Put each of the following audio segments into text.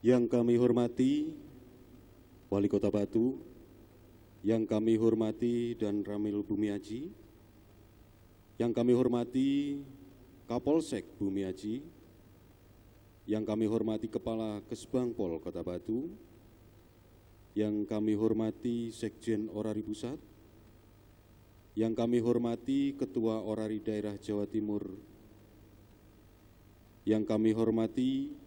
Yang kami hormati Wali Kota Batu, yang kami hormati Dan Ramil Bumiaji, yang kami hormati Kapolsek Bumiaji, yang kami hormati Kepala Kesbangpol Kota Batu, yang kami hormati Sekjen Orari Pusat, yang kami hormati Ketua Orari Daerah Jawa Timur, yang kami hormati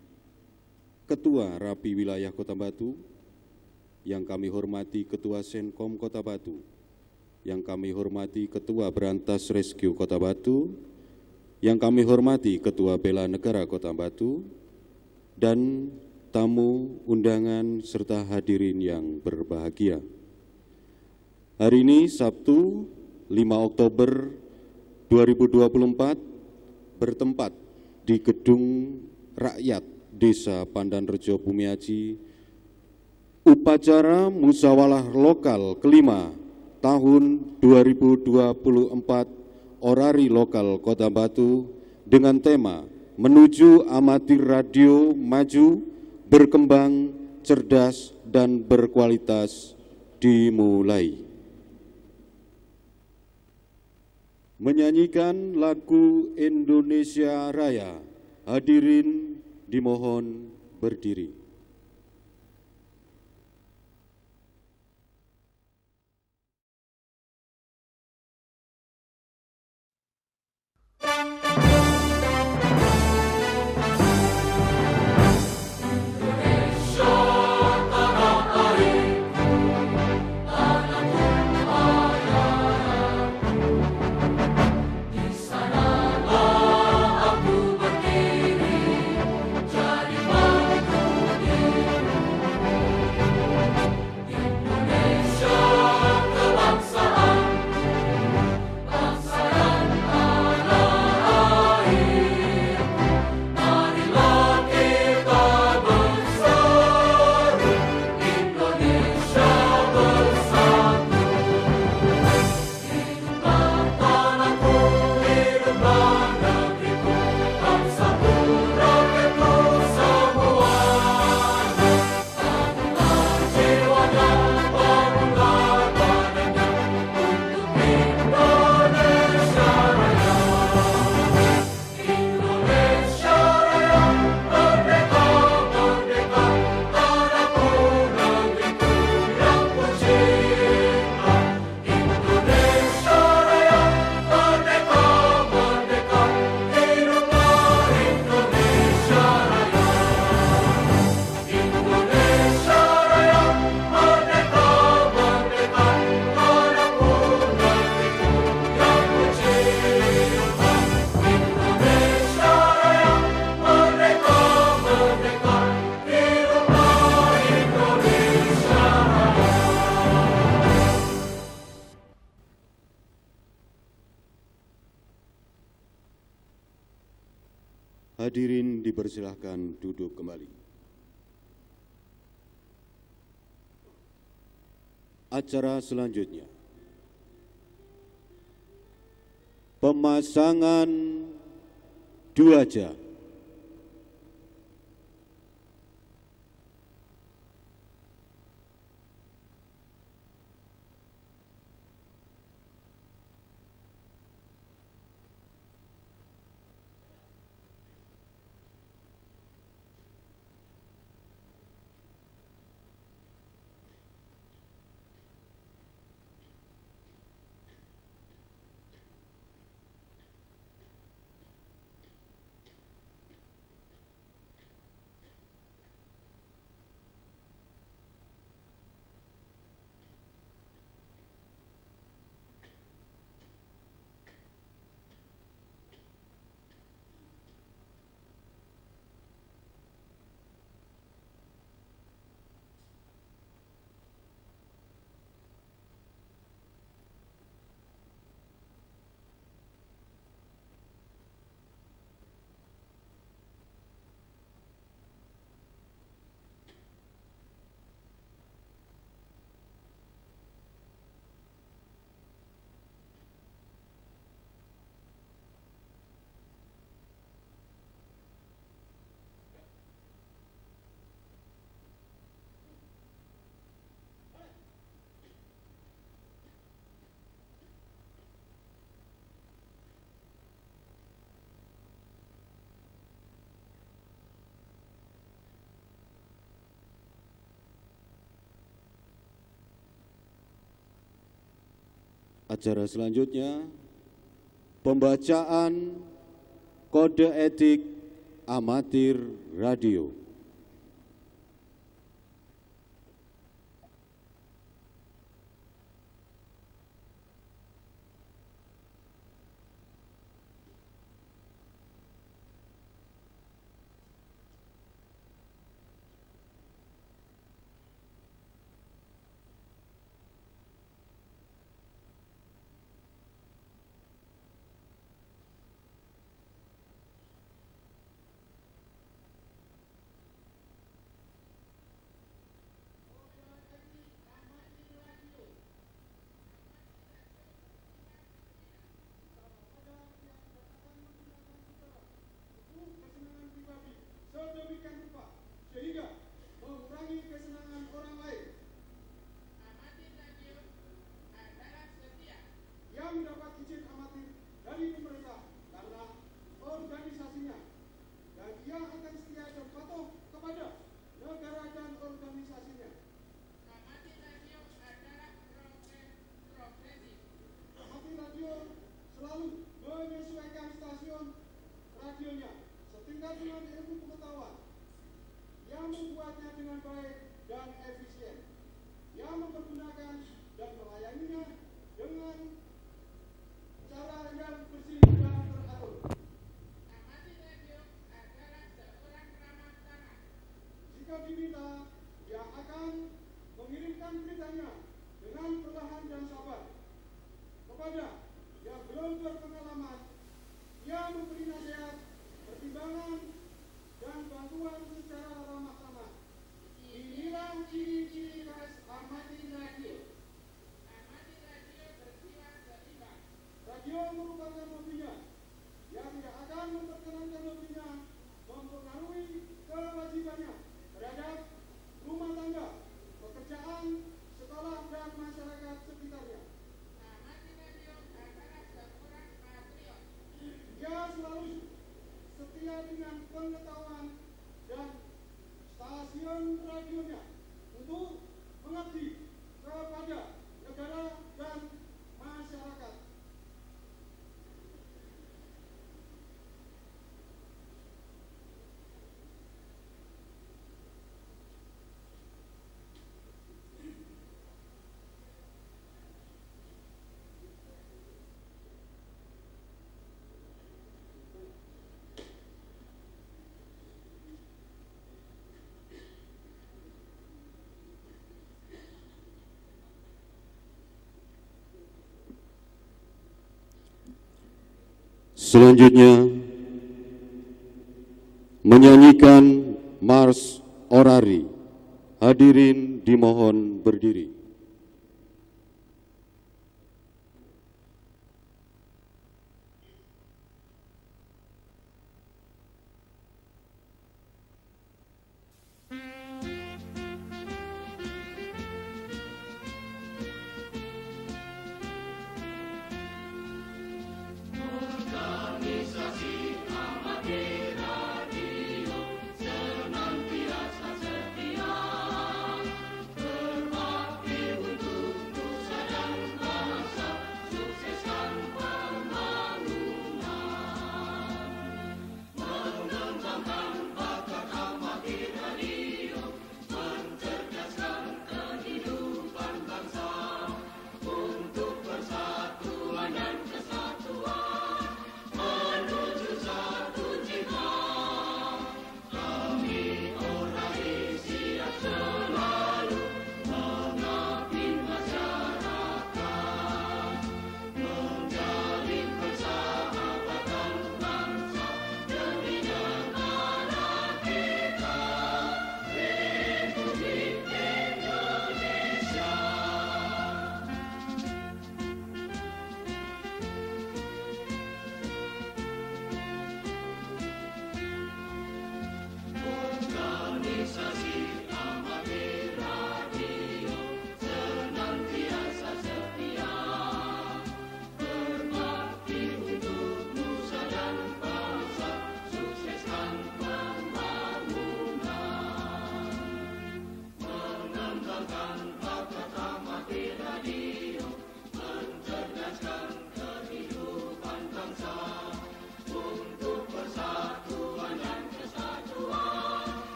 Ketua Rapi Wilayah Kota Batu, yang kami hormati Ketua Senkom Kota Batu, yang kami hormati Ketua Berantas Rescue Kota Batu, yang kami hormati Ketua Bela Negara Kota Batu, dan tamu undangan serta hadirin yang berbahagia. Hari ini Sabtu 5 Oktober 2024 bertempat di Gedung Rakyat Desa Pandanrejo Bumiaji, upacara musyawarah lokal kelima tahun 2024 Orari Lokal Kota Batu dengan tema Menuju Amatir Radio Maju, Berkembang, Cerdas, dan Berkualitas dimulai. Menyanyikan lagu Indonesia Raya, hadirin dimohon berdiri. Hadirin dipersilahkan duduk kembali. Acara selanjutnya, pemasangan duaja. Acara selanjutnya, pembacaan kode etik amatir radio. Sedemikian rupa sehingga mengurangi kesenangan orang lain. Amatir radio adalah setia Yang mendapat izin amatir dari pemerintah karena organisasinya, dan ia akan setia dan patuh kepada negara dan organisasinya. Amatir radio adalah progresif. Amatir radio selalu menyesuaikan stasiun radionya setingkat dengan ilmu pengetahuan, yang membuatnya dengan baik dan efisien, yang mempergunakan dan melayaninya dengan cara yang bersih dan teratur. Amatir radio adalah seorang ramah tamah. Jika diminta, dia akan mengirimkan beritanya dengan perlahan dan sabar. Kepada yang belum berpengalaman, ia memberi nasihat, pertimbangan, dan bantuan secara ramah tamah. Inilah ciri-ciri khas amatir radio. Amatir radio bersifat seimbang. Radio merupakan hobinya. Dia tidak akan memperkenankan hobinya mempengaruhi kewajibannya terhadap rumah tangga, pekerjaan, sekolah, dan masyarakat sekitarnya. Amatir radio adalah seorang patriot. Dia selalu setia dengan pengetahuan dan stasiun radionya untuk mengabdi kepada negara dan masyarakat. Selanjutnya, menyanyikan Mars Orari. Hadirin dimohon berdiri. Senantiasa setia berbakti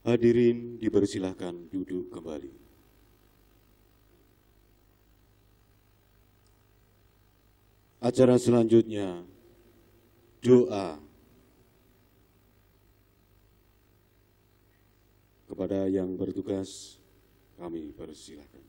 Hadirin dipersilahkan duduk kembali. Acara selanjutnya, doa. Kepada yang bertugas, kami persilahkan.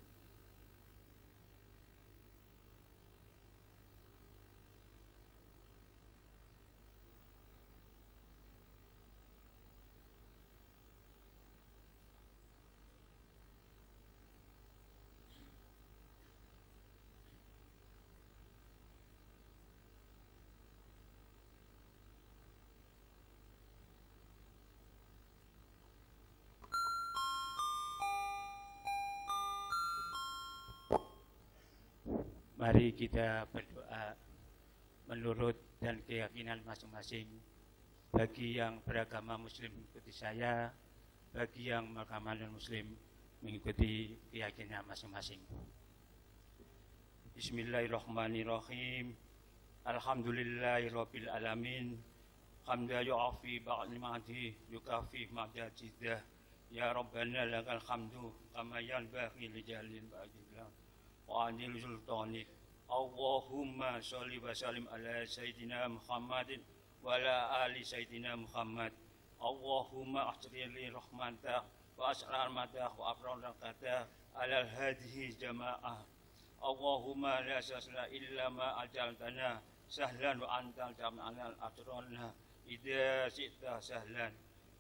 Mari kita berdoa menurut dan keyakinan masing-masing. Bagi yang beragama Muslim mengikuti saya, bagi yang beragama non-Muslim mengikuti keyakinan masing-masing. Bismillahirrahmanirrahim. Alhamdulillahirabbil alamin. Hamdan yu'afi ba'd ni'matihi yukafi ma'dajidah. Ya Rabbana lakal hamdu kama yanbaghi li jalil wajhillah wa anil sultanik. Allahumma sholli wa sallim ala sayyidina Muhammadin wa ala ali sayyidina Muhammad. Allahumma ahsri li rahmatah wa asrar madah wa afrar rakatah ala hadhihi jamaah. Allahumma la sahla illa ma ajaltana sahlan wa antal jam'al atrona idza syi'ta sahlan.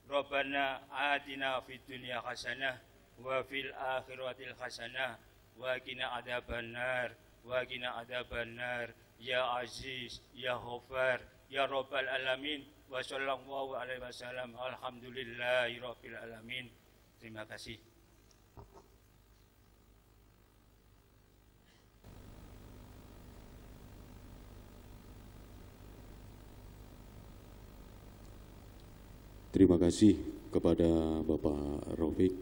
Rabbana atina fid dunya hasanah wa fil akhirati hasanah wa qina adzabannar wa qina adzabannar ya aziz ya ghafar ya rabbal alamin wa sallallahu alaihi wasallam alhamdulillahi rabbil alamin. Terima kasih. Terima kasih kepada Bapak Rafiq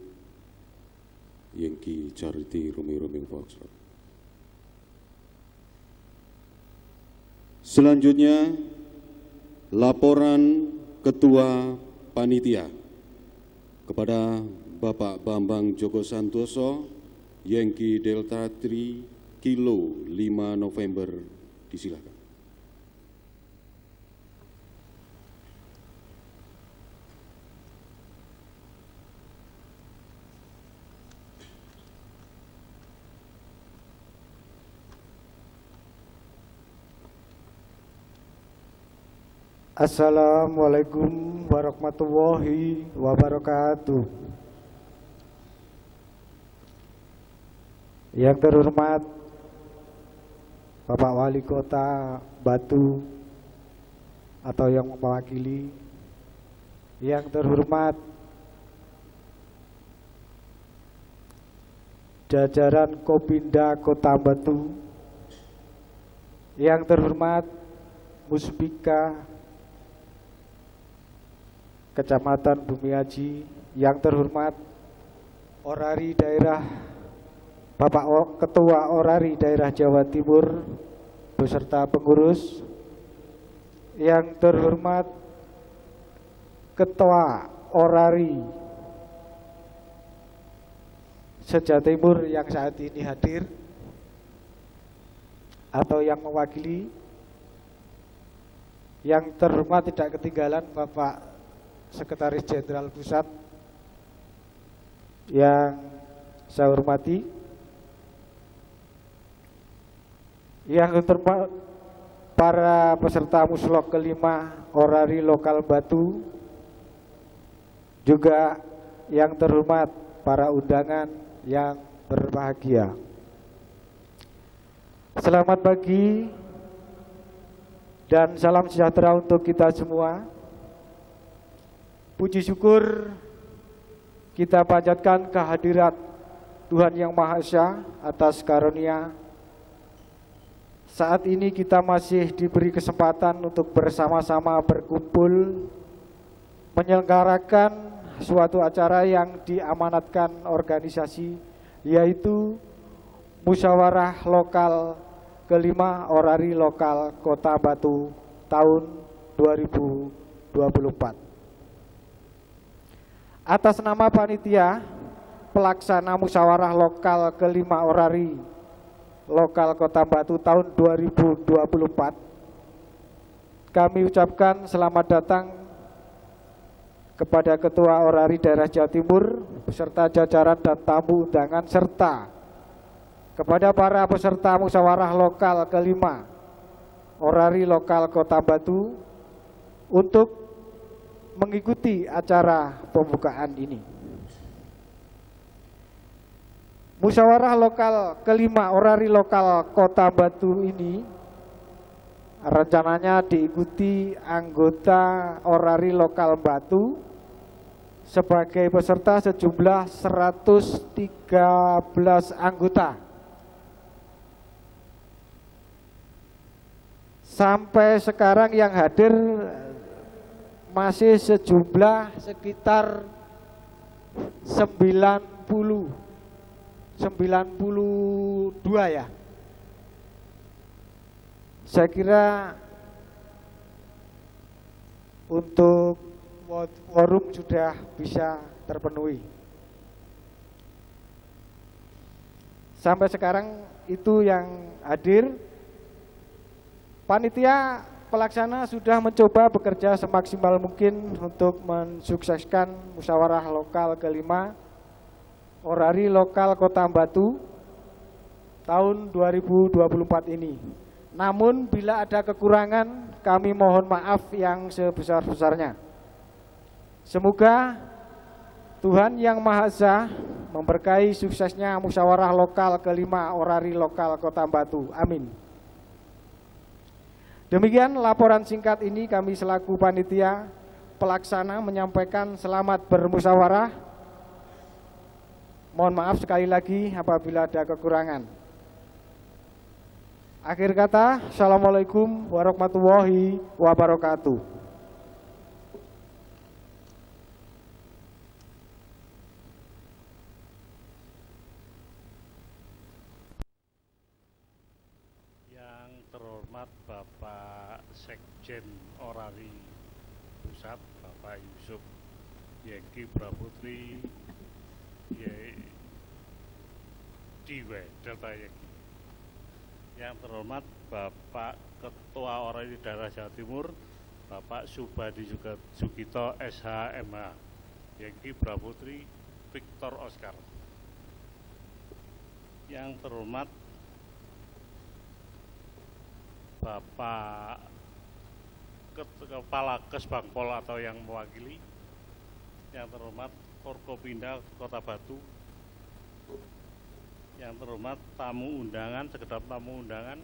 Yankee Charity Rumi Foxtrot. Selanjutnya, laporan Ketua Panitia kepada Bapak Bambang Joko Santoso, Yankee Delta 3, Kilo 5 November, disilakan. Assalamualaikum warahmatullahi wabarakatuh. Yang terhormat Bapak Wali Kota Batu atau yang mewakili, yang terhormat jajaran Kopinda Kota Batu, yang terhormat Muspika Kecamatan Bumiaji, yang terhormat Orari Daerah Bapak Ketua Orari Daerah Jawa Timur beserta pengurus, yang terhormat Ketua Orari Sejatimur yang saat ini hadir atau yang mewakili, yang terhormat tidak ketinggalan Bapak Sekretaris Jenderal Pusat yang saya hormati, yang terhormat para peserta Muslok kelima Orari Lokal Batu, juga yang terhormat para undangan yang berbahagia. Selamat pagi dan salam sejahtera untuk kita semua. Puji syukur kita panjatkan kehadirat Tuhan Yang Maha Esa atas karunia. Saat ini kita masih diberi kesempatan untuk bersama-sama berkumpul menyelenggarakan suatu acara yang diamanatkan organisasi, yaitu Musyawarah Lokal kelima Orari Lokal Kota Batu tahun 2024. Atas nama panitia pelaksana musyawarah lokal kelima Orari Lokal Kota Batu tahun 2024, kami ucapkan selamat datang kepada Ketua Orari Daerah Jawa Timur beserta jajaran dan tamu undangan, serta kepada para peserta musyawarah lokal kelima Orari Lokal Kota Batu untuk mengikuti acara pembukaan ini. Musyawarah lokal kelima Orari Lokal Kota Batu ini rencananya diikuti anggota Orari Lokal Batu sebagai peserta sejumlah 113 anggota. Sampai sekarang yang hadir masih sejumlah sekitar 92 ya. Saya kira untuk quorum sudah bisa terpenuhi. Sampai sekarang itu yang hadir. Panitia pelaksana sudah mencoba bekerja semaksimal mungkin untuk mensukseskan musyawarah lokal kelima Orari Lokal Kota Batu tahun 2024 ini. Namun bila ada kekurangan, kami mohon maaf yang sebesar-besarnya. Semoga Tuhan Yang Maha Esa memberkahi suksesnya musyawarah lokal kelima Orari Lokal Kota Batu. Amin. Demikian laporan singkat ini, kami selaku panitia pelaksana menyampaikan selamat bermusyawarah. Mohon maaf sekali lagi apabila ada kekurangan. Akhir kata, Assalamualaikum warahmatullahi wabarakatuh. Terhormat Bapak Sekjen Orari Pusat, Bapak Yusuf Yengki Praputri Diwe Delta Yengki. Yang terhormat Bapak Ketua Orari Daerah Jawa Timur, Bapak Subadi Sugito SHMH Yengki Praputri Victor Oscar. Yang terhormat Bapak Kepala Kesbangpol atau yang mewakili, yang terhormat Forkopimda Kota Batu, yang terhormat tamu undangan, segenap tamu undangan,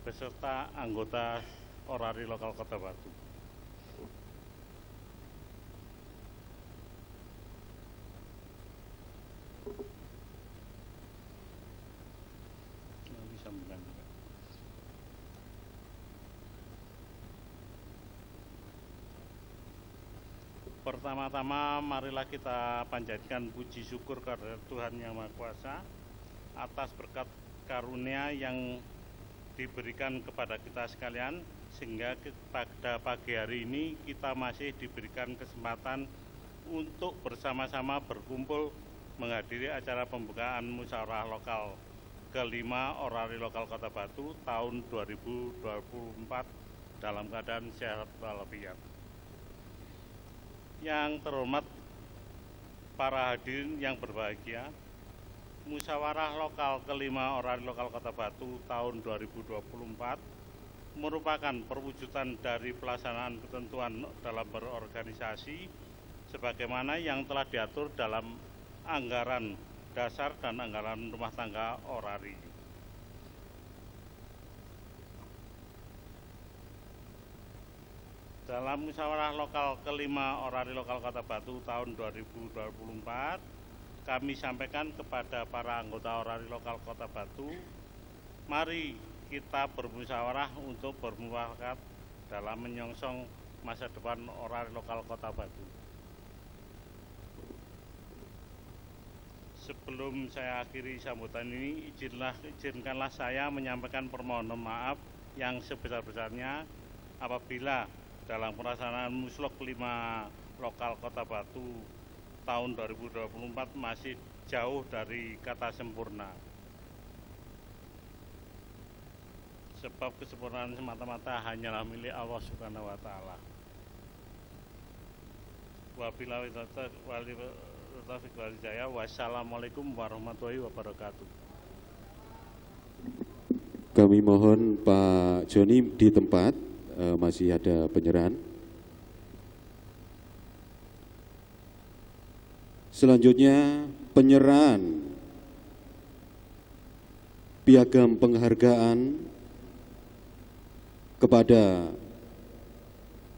beserta anggota Orari Lokal Kota Batu. Pertama-tama marilah kita panjatkan puji syukur kepada Tuhan Yang Maha Kuasa atas berkat karunia yang diberikan kepada kita sekalian, sehingga pada pagi hari ini kita masih diberikan kesempatan untuk bersama-sama berkumpul menghadiri acara pembukaan musyawarah lokal kelima Orari Lokal Kota Batu tahun 2024 dalam keadaan sehat walafiat. Yang terhormat para hadirin yang berbahagia, musyawarah lokal kelima Orari Lokal Kota Batu tahun 2024 merupakan perwujudan dari pelaksanaan ketentuan dalam berorganisasi sebagaimana yang telah diatur dalam anggaran dasar dan anggaran rumah tangga Orari. Dalam musyawarah lokal kelima Orari Lokal Kota Batu tahun 2024, kami sampaikan kepada para anggota Orari Lokal Kota Batu, mari kita bermusyawarah untuk bermufakat dalam menyongsong masa depan Orari Lokal Kota Batu. Sebelum saya akhiri sambutan ini, izinkanlah saya menyampaikan permohonan maaf yang sebesar-besarnya apabila dalam pelaksanaan Muslok 5 Lokal Kota Batu tahun 2024 masih jauh dari kata sempurna. Sebab kesempurnaan semata-mata hanyalah milik Allah Subhanahu wa taala. Wabillahi taufiq wal hidayah. Wassalamualaikum warahmatullahi wabarakatuh. Kami mohon Pak Joni di tempat, masih ada penyerahan. Selanjutnya penyerahan piagam penghargaan kepada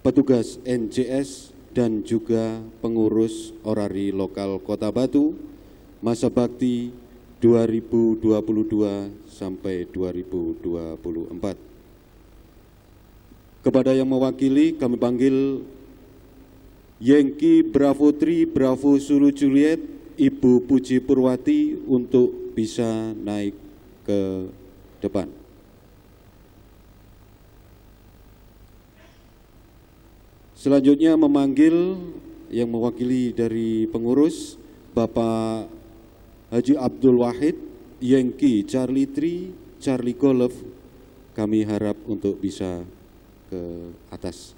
petugas NJS dan juga pengurus orari lokal Kota Batu masa bakti 2022 sampai 2024. Kepada yang mewakili kami panggil Yengki Bravo Tri Bravo Sulu Juliet Ibu Puji Purwati untuk bisa naik ke depan. Selanjutnya memanggil yang mewakili dari pengurus Bapak Haji Abdul Wahid Yengki Charlie Tri Charlie Golf, kami harap untuk bisa ke atas.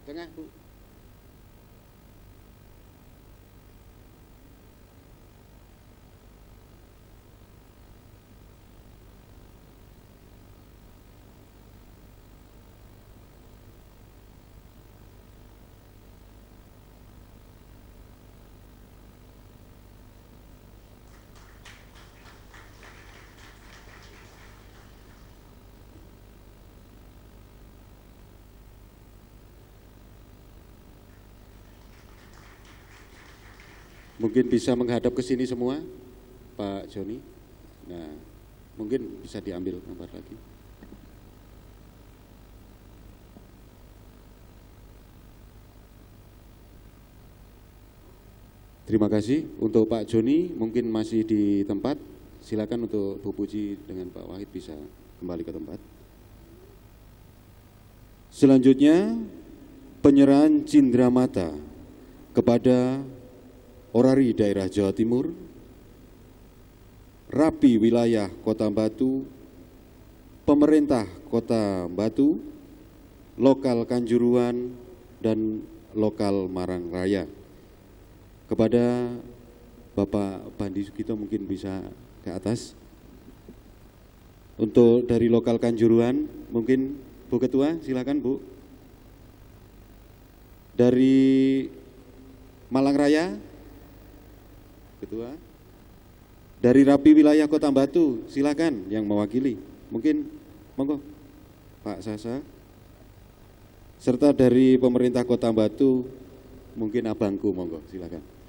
Tengah, Bu. Mungkin bisa menghadap ke sini semua, Pak Joni. Nah, mungkin bisa diambil gambar lagi. Terima kasih. Untuk Pak Joni mungkin masih di tempat. Silakan untuk Bu Puji dengan Pak Wahid bisa kembali ke tempat. Selanjutnya penyerahan cindramata kepada orari daerah Jawa Timur, Rapi wilayah Kota Batu, pemerintah Kota Batu, lokal Kanjuruhan, dan lokal Marang Raya. Kepada Bapak Bandi Sugito mungkin bisa ke atas. Untuk dari lokal Kanjuruhan mungkin Bu Ketua, silakan Bu. Dari Malang Raya, Ketua. Dari Rapi wilayah Kota Batu, silakan yang mewakili. Mungkin monggo Pak Sasa. Serta dari pemerintah Kota Batu, mungkin abangku monggo, silakan.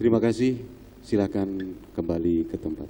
Terima kasih, silakan kembali ke tempat.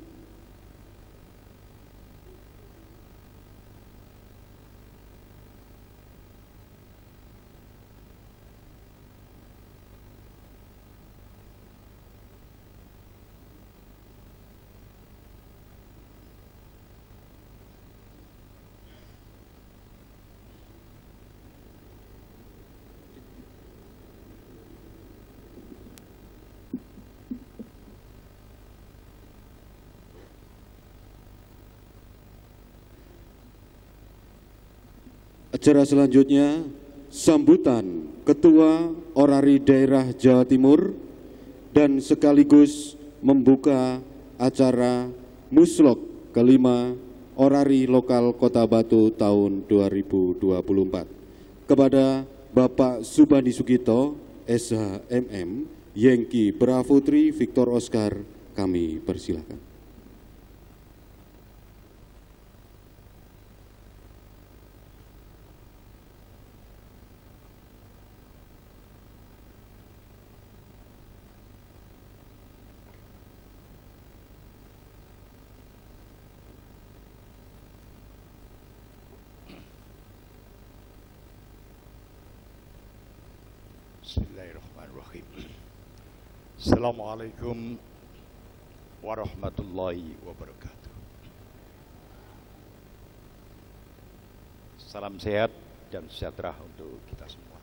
Acara selanjutnya, sambutan Ketua Orari Daerah Jawa Timur dan sekaligus membuka acara Muslok kelima Orari Lokal Kota Batu tahun 2024. Kepada Bapak Subandi Sugito, SHMM, Yengki Brafutri Victor Oscar, kami persilakan. Bismillahirrahmanirrahim. Assalamualaikum warahmatullahi wabarakatuh. Salam sehat dan sejahtera untuk kita semua.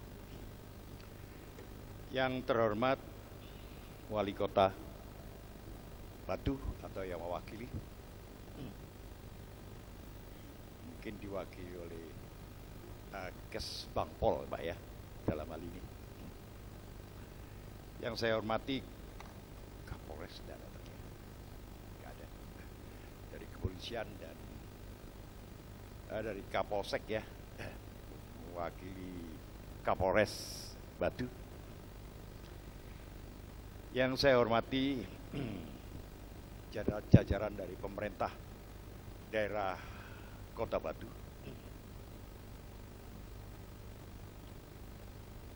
Yang terhormat Wali Kota Batu atau yang mewakili, mungkin diwakili oleh Kesbangpol, Pak ya, dalam hal ini. Yang saya hormati Kapolres dan ada dari kepolisian dan dari Kapolsek ya, mewakili Kapolres Batu. Yang saya hormati jajaran dari pemerintah daerah Kota Batu.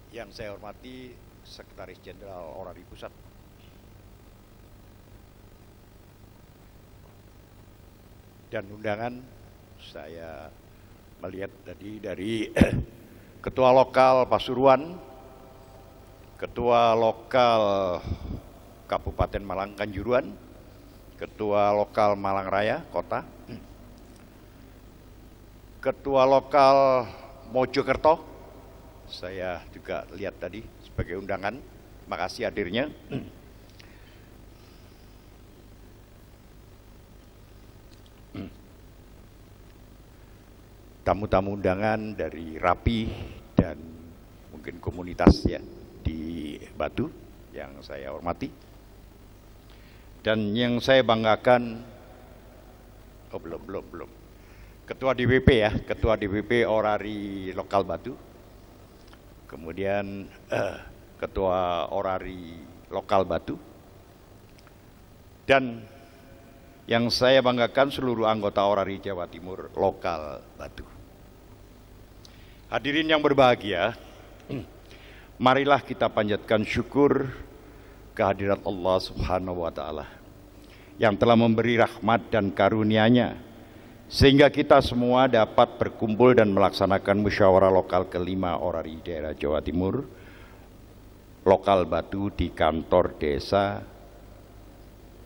Yang saya hormati Sekretaris Jenderal Orari Pusat, dan undangan saya melihat tadi dari Ketua Lokal Pasuruan, Ketua Lokal Kabupaten Malang Kanjuruhan, Ketua Lokal Malang Raya Kota, Ketua Lokal Mojokerto, saya juga lihat tadi sebagai undangan, makasih hadirnya. Tamu-tamu undangan dari RAPI dan mungkin komunitas ya di Batu yang saya hormati. Dan yang saya banggakan, belum. Ketua DPP ya, Ketua DPP Orari Lokal Batu. Kemudian Ketua Orari Lokal Batu, dan yang saya banggakan seluruh anggota Orari Jawa Timur Lokal Batu. Hadirin yang berbahagia, marilah kita panjatkan syukur kehadirat Allah Subhanahu wa Ta'ala yang telah memberi rahmat dan karunia-Nya sehingga kita semua dapat berkumpul dan melaksanakan musyawarah lokal kelima Orari Daerah Jawa Timur Lokal Batu di kantor desa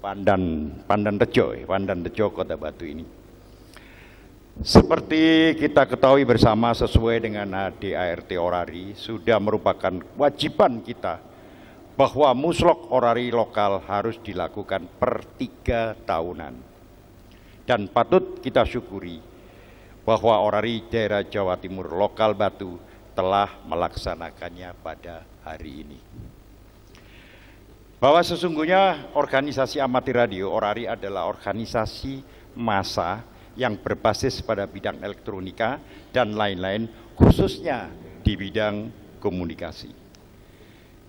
Pandan Rejo Kota Batu ini. Seperti kita ketahui bersama, sesuai dengan ADART Orari, sudah merupakan kewajiban kita bahwa muslok Orari lokal harus dilakukan per 3 tahunan. Dan patut kita syukuri bahwa Orari Daerah Jawa Timur Lokal Batu telah melaksanakannya pada hari ini. Bahwa sesungguhnya organisasi amatir radio Orari adalah organisasi massa yang berbasis pada bidang elektronika dan lain-lain, khususnya di bidang komunikasi.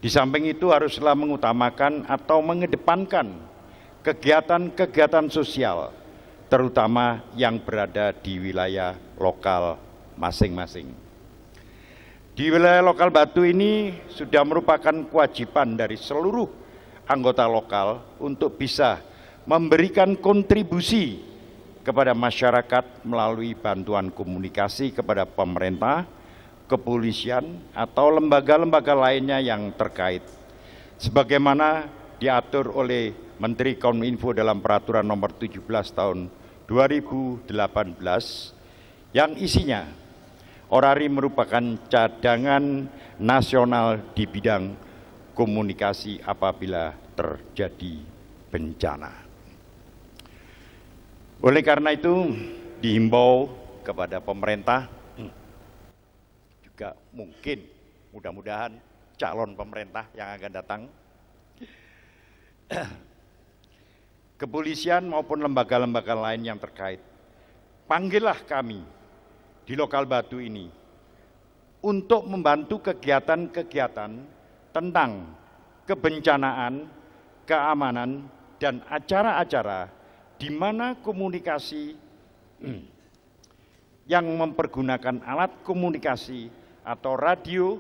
Di samping itu haruslah mengutamakan atau mengedepankan kegiatan-kegiatan sosial, terutama yang berada di wilayah lokal masing-masing. Di wilayah lokal Batu ini sudah merupakan kewajiban dari seluruh anggota lokal untuk bisa memberikan kontribusi kepada masyarakat melalui bantuan komunikasi kepada pemerintah, kepolisian, atau lembaga-lembaga lainnya yang terkait. Sebagaimana diatur oleh Menteri Kominfo dalam Peraturan Nomor 17 Tahun 2018 yang isinya Orari merupakan cadangan nasional di bidang komunikasi apabila terjadi bencana. Oleh karena itu dihimbau kepada pemerintah juga mungkin mudah-mudahan calon pemerintah yang akan datang. Kepolisian maupun lembaga-lembaga lain yang terkait, panggillah kami di Lokal Batu ini untuk membantu kegiatan-kegiatan tentang kebencanaan, keamanan, dan acara-acara di mana komunikasi yang mempergunakan alat komunikasi atau radio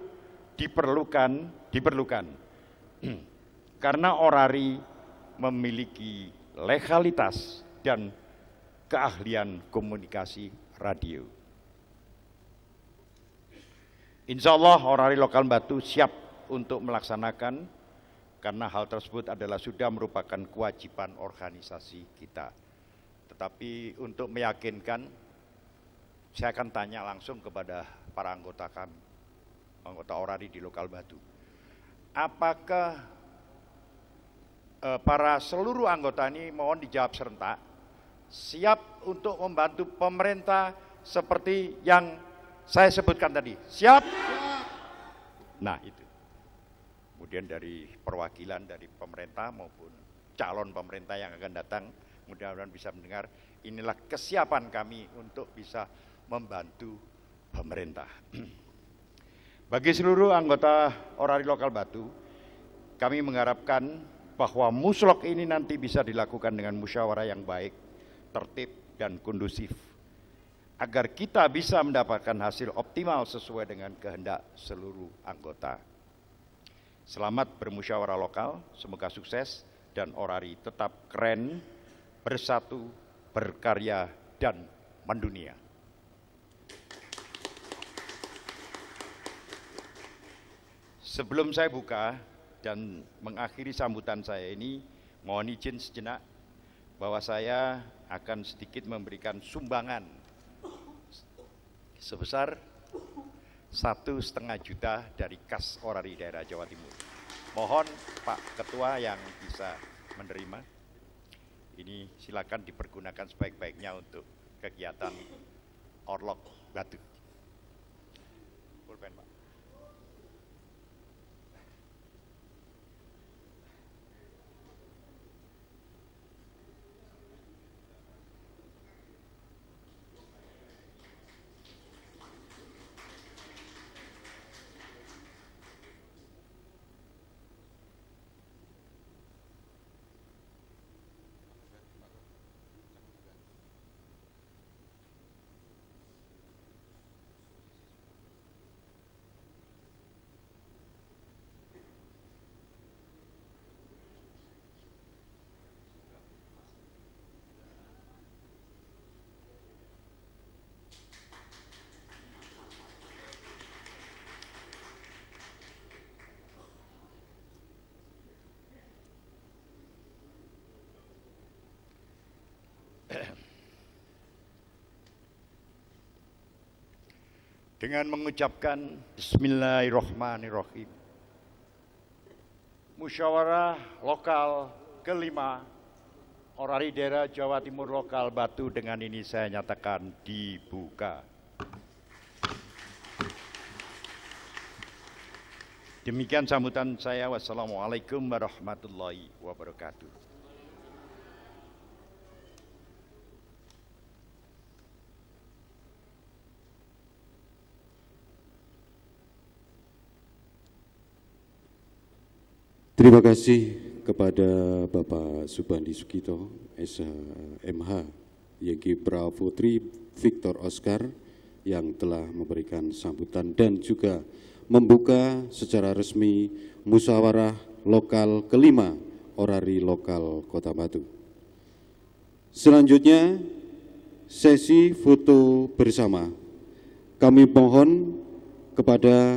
diperlukan karena orari memiliki legalitas dan keahlian komunikasi radio. Insya Allah Orari Lokal Batu siap untuk melaksanakan, karena hal tersebut adalah sudah merupakan kewajiban organisasi kita. Tetapi untuk meyakinkan, saya akan tanya langsung kepada para anggota kami, anggota Orari di Lokal Batu. Apakah para seluruh anggota ini, mohon dijawab serentak, siap untuk membantu pemerintah seperti yang saya sebutkan tadi? Siap? Nah itu. Kemudian dari perwakilan dari pemerintah maupun calon pemerintah yang akan datang, mudah-mudahan bisa mendengar, inilah kesiapan kami untuk bisa membantu pemerintah. Bagi seluruh anggota Orari Lokal Batu, kami mengharapkan bahwa muslok ini nanti bisa dilakukan dengan musyawarah yang baik, tertib dan kondusif, agar kita bisa mendapatkan hasil optimal sesuai dengan kehendak seluruh anggota. Selamat bermusyawarah lokal, semoga sukses dan Orari tetap keren, bersatu, berkarya, dan mendunia. Sebelum saya buka dan mengakhiri sambutan saya ini, mohon izin sejenak bahwa saya akan sedikit memberikan sumbangan sebesar 1,5 juta dari kas Orari daerah Jawa Timur. Mohon Pak Ketua yang bisa menerima. Ini silakan dipergunakan sebaik-baiknya untuk kegiatan Orlok Batu. Pulpen, Pak. Dengan mengucapkan Bismillahirrahmanirrahim, musyawarah lokal kelima Orari daerah Jawa Timur Lokal Batu dengan ini saya nyatakan dibuka. Demikian sambutan saya. Wassalamualaikum warahmatullahi wabarakatuh. Terima kasih kepada Bapak Subandi Sugito, SH.MH, YG Bravo 3 Victor Oscar yang telah memberikan sambutan dan juga membuka secara resmi musyawarah lokal kelima Orari Lokal Kota Batu. Selanjutnya, sesi foto bersama. Kami mohon kepada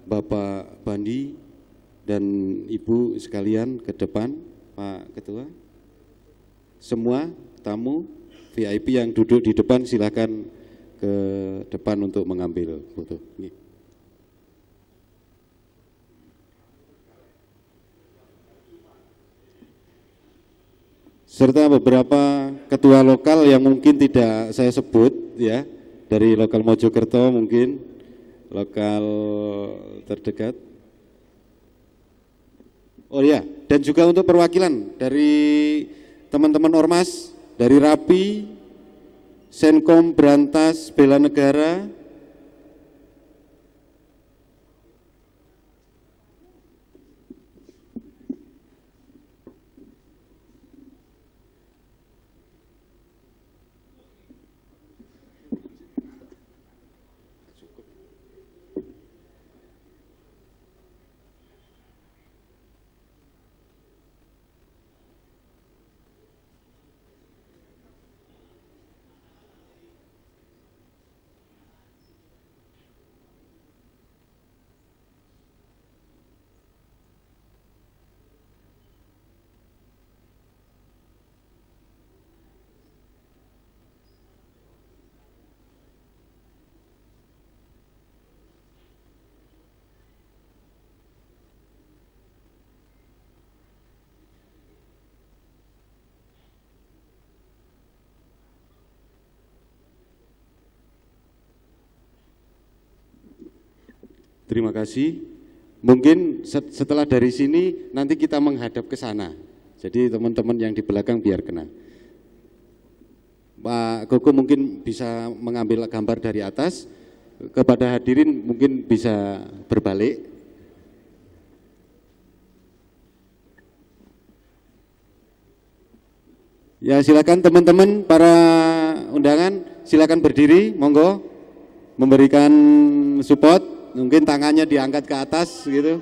Bapak Bandi dan Ibu sekalian ke depan, Pak Ketua. Semua tamu VIP yang duduk di depan silakan ke depan untuk mengambil foto. Serta beberapa ketua lokal yang mungkin tidak saya sebut ya, dari lokal Mojokerto mungkin lokal terdekat. Oh ya, dan juga untuk perwakilan dari teman-teman Ormas, dari RAPI, Senkom Berantas Bela Negara, terima kasih. Mungkin setelah dari sini nanti kita menghadap ke sana. Jadi teman-teman yang di belakang biar kena. Pak Koko mungkin bisa mengambil gambar dari atas. Kepada hadirin mungkin bisa berbalik. Ya silakan teman-teman para undangan silakan berdiri, monggo memberikan support. Mungkin tangannya diangkat ke atas gitu.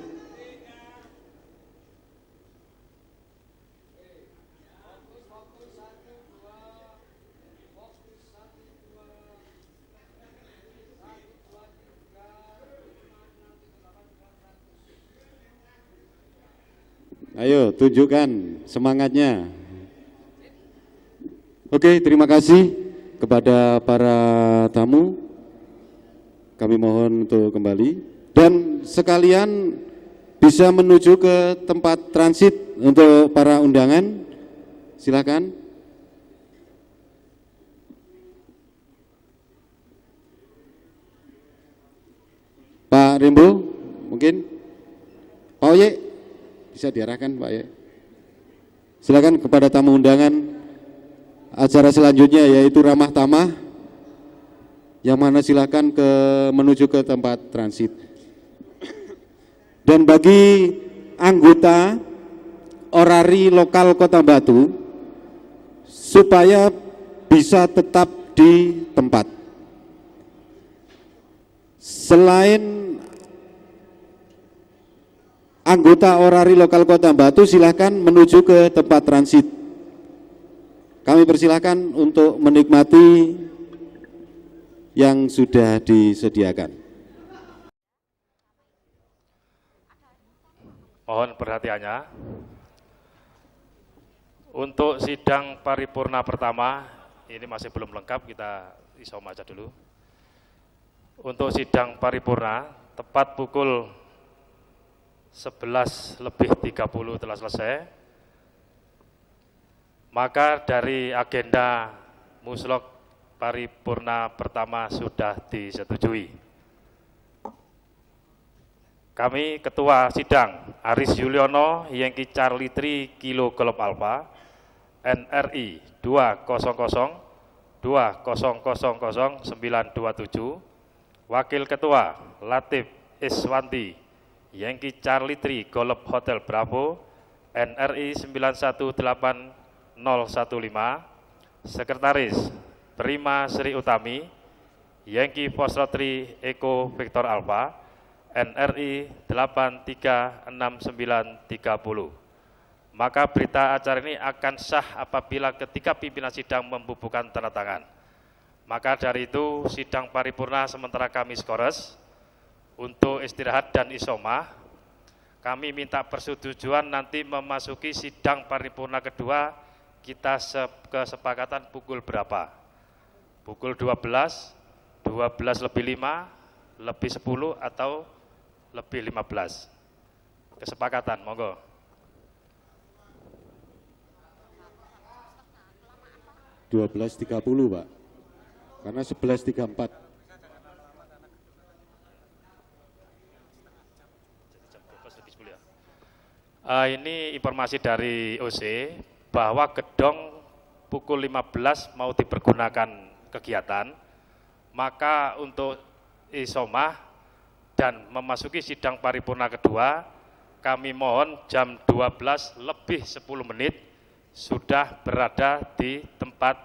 Ayo tunjukkan semangatnya. Oke, terima kasih kepada para tamu. Kami mohon untuk kembali dan sekalian bisa menuju ke tempat transit untuk para undangan. Silakan. Pak Rembo, mungkin Pak Oye bisa diarahkan Pak Oye. Silakan kepada tamu undangan acara selanjutnya yaitu ramah tamah. Yang mana silakan menuju ke tempat transit. Dan bagi anggota orari lokal Kota Batu supaya bisa tetap di tempat. Selain anggota orari lokal Kota Batu silakan menuju ke tempat transit. Kami persilakan untuk menikmati yang sudah disediakan. Mohon perhatiannya. Untuk sidang paripurna pertama, ini masih belum lengkap, kita isoma aja dulu. Untuk sidang paripurna, tepat pukul 11:30 telah selesai. Maka dari agenda muslok paripurna pertama sudah disetujui. Kami Ketua Sidang Aris Yuliono Yankee Charlie 3 Kilo Golf Alpha NRI 2000927, Wakil Ketua Latif Iswanti Yankee Charlie 3 Golf Hotel Bravo NRI 918015, Sekretaris Prima Sri Utami Yankee Foxtrot Eko Victor Alpha NRI 836930. Maka berita acara ini akan sah apabila ketika pimpinan sidang membubuhkan tanda tangan. Maka dari itu sidang paripurna sementara kami skores untuk istirahat dan isomah. Kami minta persetujuan nanti memasuki sidang paripurna kedua kita kesepakatan pukul berapa? Pukul 12, 12:05, lebih 10 atau lebih 15. Kesepakatan, monggo. (12.30) Pak, karena 11.34. Ini informasi dari OC bahwa gedung pukul 15 mau dipergunakan kegiatan, maka untuk isomah dan memasuki sidang paripurna kedua, kami mohon jam 12 lebih 10 menit sudah berada di tempat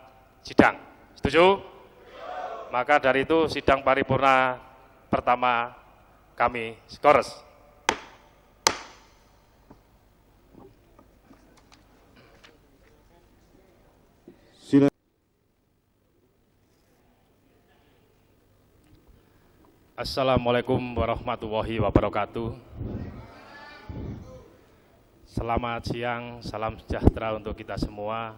sidang. Setuju? Maka dari itu sidang paripurna pertama kami skores. Assalamualaikum warahmatullahi wabarakatuh. Selamat siang, salam sejahtera untuk kita semua.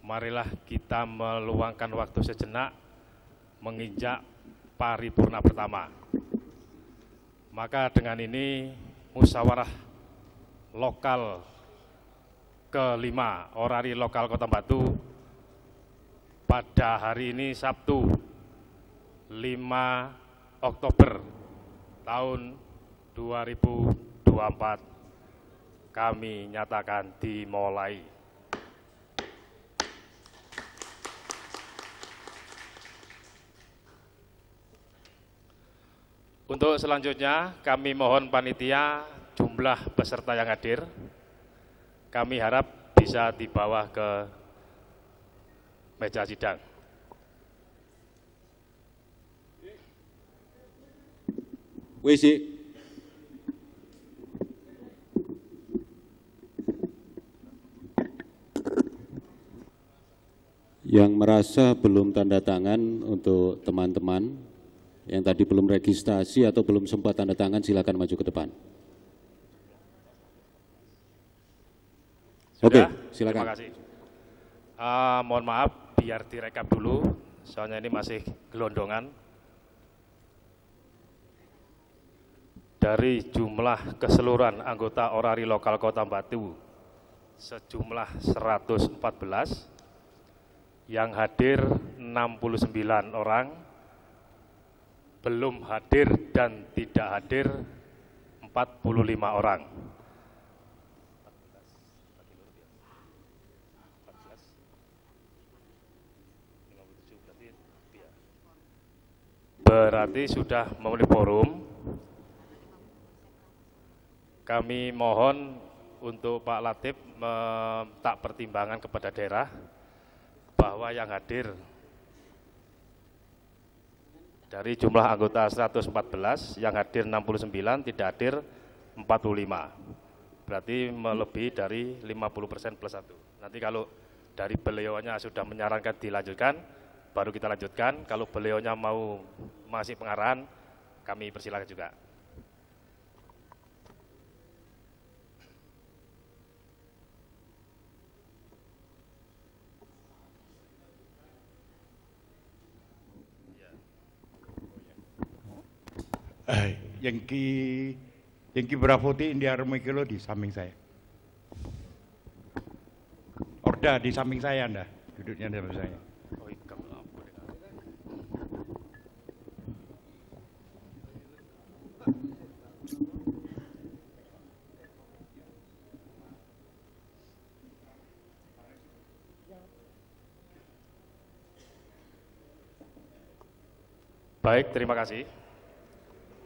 Marilah kita meluangkan waktu sejenak menginjak paripurna pertama. Maka dengan ini musyawarah lokal kelima Orari Lokal Kota Batu pada hari ini Sabtu 5 Oktober tahun 2024 kami nyatakan dimulai. Untuk selanjutnya kami mohon panitia jumlah peserta yang hadir kami harap bisa dibawa ke meja sidang. WC. Yang merasa belum tanda tangan untuk teman-teman yang tadi belum registrasi atau belum sempat tanda tangan, silakan maju ke depan. Oke, silakan. Terima kasih. Mohon maaf, biar direkap dulu, soalnya ini masih gelondongan. Dari jumlah keseluruhan anggota Orari Lokal Kota Batu sejumlah 114, yang hadir 69 orang, belum hadir dan tidak hadir 45 orang. Berarti sudah memenuhi quorum. Kami mohon untuk Pak Latif minta pertimbangan kepada daerah bahwa yang hadir dari jumlah anggota 114, yang hadir 69, tidak hadir 45. Berarti melebihi dari 50% plus 1. Nanti kalau dari beliaunya sudah menyarankan dilanjutkan, baru kita lanjutkan. Kalau beliaunya mau masih pengarahan, kami persilakan juga. Yengki Bravoti India Romikilo di samping saya. Orda di samping saya Anda, duduknya di samping saya. Baik, terima kasih.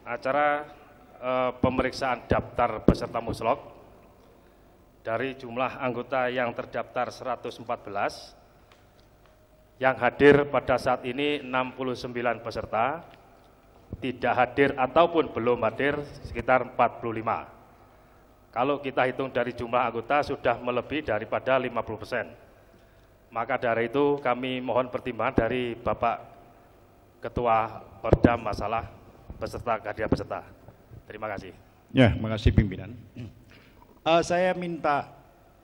Acara pemeriksaan daftar peserta muslok dari jumlah anggota yang terdaftar 114, yang hadir pada saat ini 69 peserta, tidak hadir ataupun belum hadir sekitar 45. Kalau kita hitung dari jumlah anggota sudah melebihi daripada 50%. Maka dari itu kami mohon pertimbangan dari Bapak Ketua Orda masalah peserta, kehadiran peserta. Terima kasih. Ya, makasih pimpinan. Saya minta,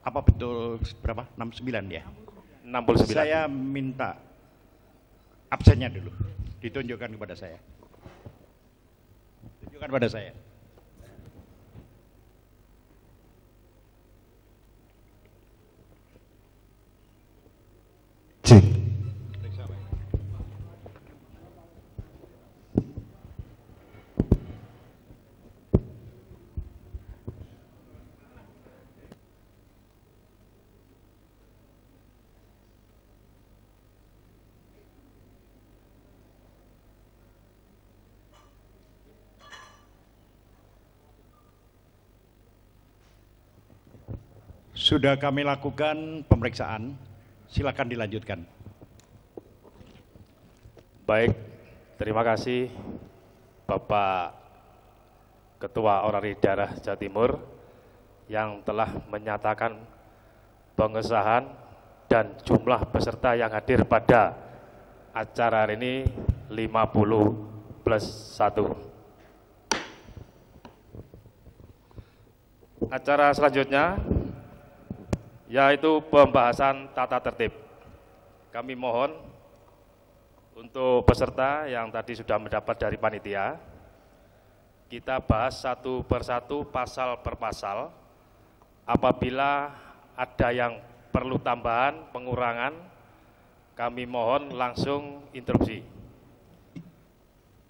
apa betul berapa? 69 ya? 69. Saya minta absennya dulu, ditunjukkan kepada saya. Tunjukkan pada saya. Sudah kami lakukan pemeriksaan, silakan dilanjutkan. Baik, terima kasih Bapak Ketua Orari Daerah Jawa Timur yang telah menyatakan pengesahan dan jumlah peserta yang hadir pada acara hari ini 50+1. Acara selanjutnya yaitu pembahasan tata tertib. Kami mohon untuk peserta yang tadi sudah mendapat dari panitia, kita bahas satu persatu pasal per pasal. Apabila ada yang perlu tambahan, pengurangan, kami mohon langsung interupsi.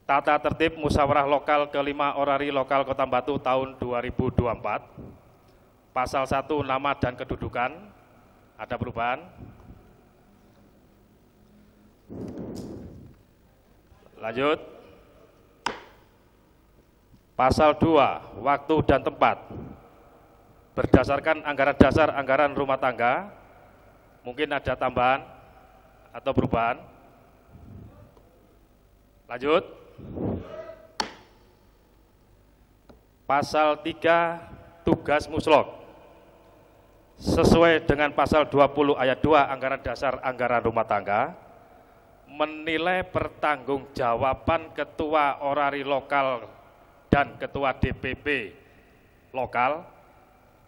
Tata tertib musyawarah lokal ke-5 Orari Lokal Kota Batu tahun 2024. Pasal 1 nama dan kedudukan, ada perubahan. Lanjut. Pasal 2 waktu dan tempat. Berdasarkan anggaran dasar anggaran rumah tangga, mungkin ada tambahan atau perubahan. Lanjut. Pasal 3 tugas muslok. Sesuai dengan pasal 20 ayat 2 anggaran dasar anggaran rumah tangga, menilai pertanggungjawaban ketua orari lokal dan ketua DPP lokal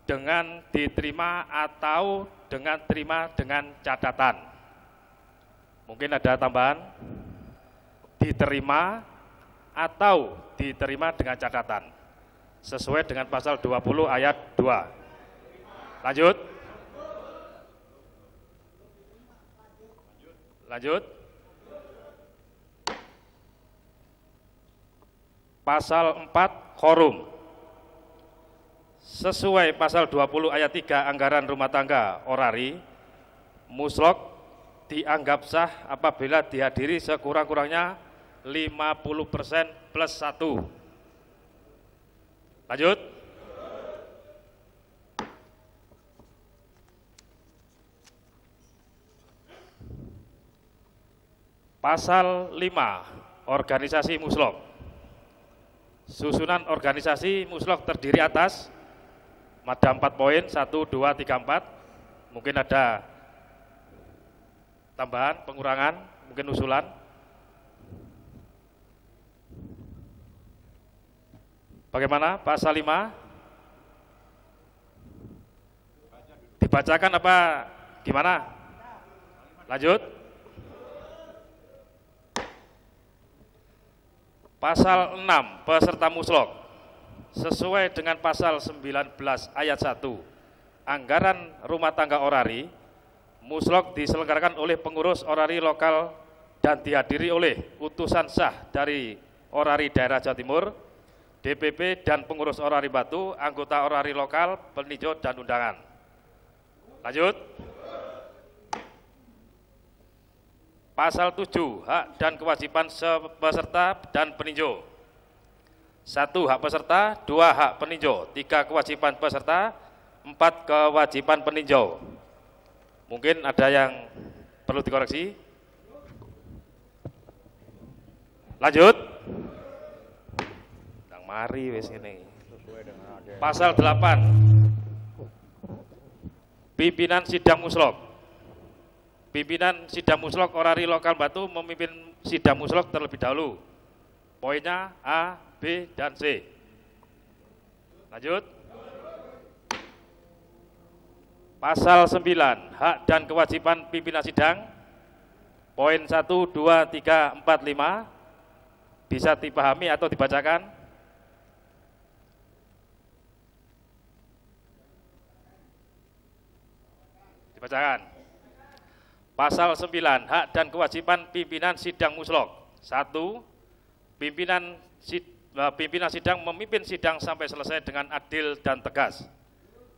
dengan diterima atau dengan terima dengan catatan. Mungkin ada tambahan, diterima atau diterima dengan catatan sesuai dengan pasal 20 ayat 2. Lanjut. Lanjut. Pasal 4 quorum. Sesuai pasal 20 ayat 3 anggaran rumah tangga orari, muslok dianggap sah apabila dihadiri sekurang-kurangnya 50% plus 1. Lanjut. Pasal 5 organisasi muslok. Susunan organisasi muslok terdiri atas ada 4 poin, 1, 2, 3, 4. Mungkin ada tambahan, pengurangan, mungkin usulan. Bagaimana pasal 5? Dibacakan apa gimana? Lanjut. Pasal 6 peserta muslok. Sesuai dengan pasal 19 ayat 1 anggaran rumah tangga orari, muslok diselenggarakan oleh pengurus orari lokal dan dihadiri oleh utusan sah dari orari daerah Jawa Timur, DPP dan pengurus orari Batu, anggota orari lokal, peninjau dan undangan. Lanjut. Pasal 7 hak dan kewajiban peserta dan peninjau. 1 hak peserta, 2 hak peninjau, 3 kewajiban peserta, 4 kewajiban peninjau. Mungkin ada yang perlu dikoreksi. Lanjut. Nang mari wis ini. Pasal 8 pimpinan sidang muslok. Pimpinan sidang muslok orari lokal Batu memimpin sidang muslok terlebih dahulu. Poinnya A, B, dan C. Lanjut. Pasal 9, hak dan kewajiban pimpinan sidang. Poin 1, 2, 3, 4, 5. Bisa dipahami atau dibacakan? Dibacakan. Pasal 9, hak dan kewajiban pimpinan sidang muslok. 1, pimpinan sidang memimpin sidang sampai selesai dengan adil dan tegas,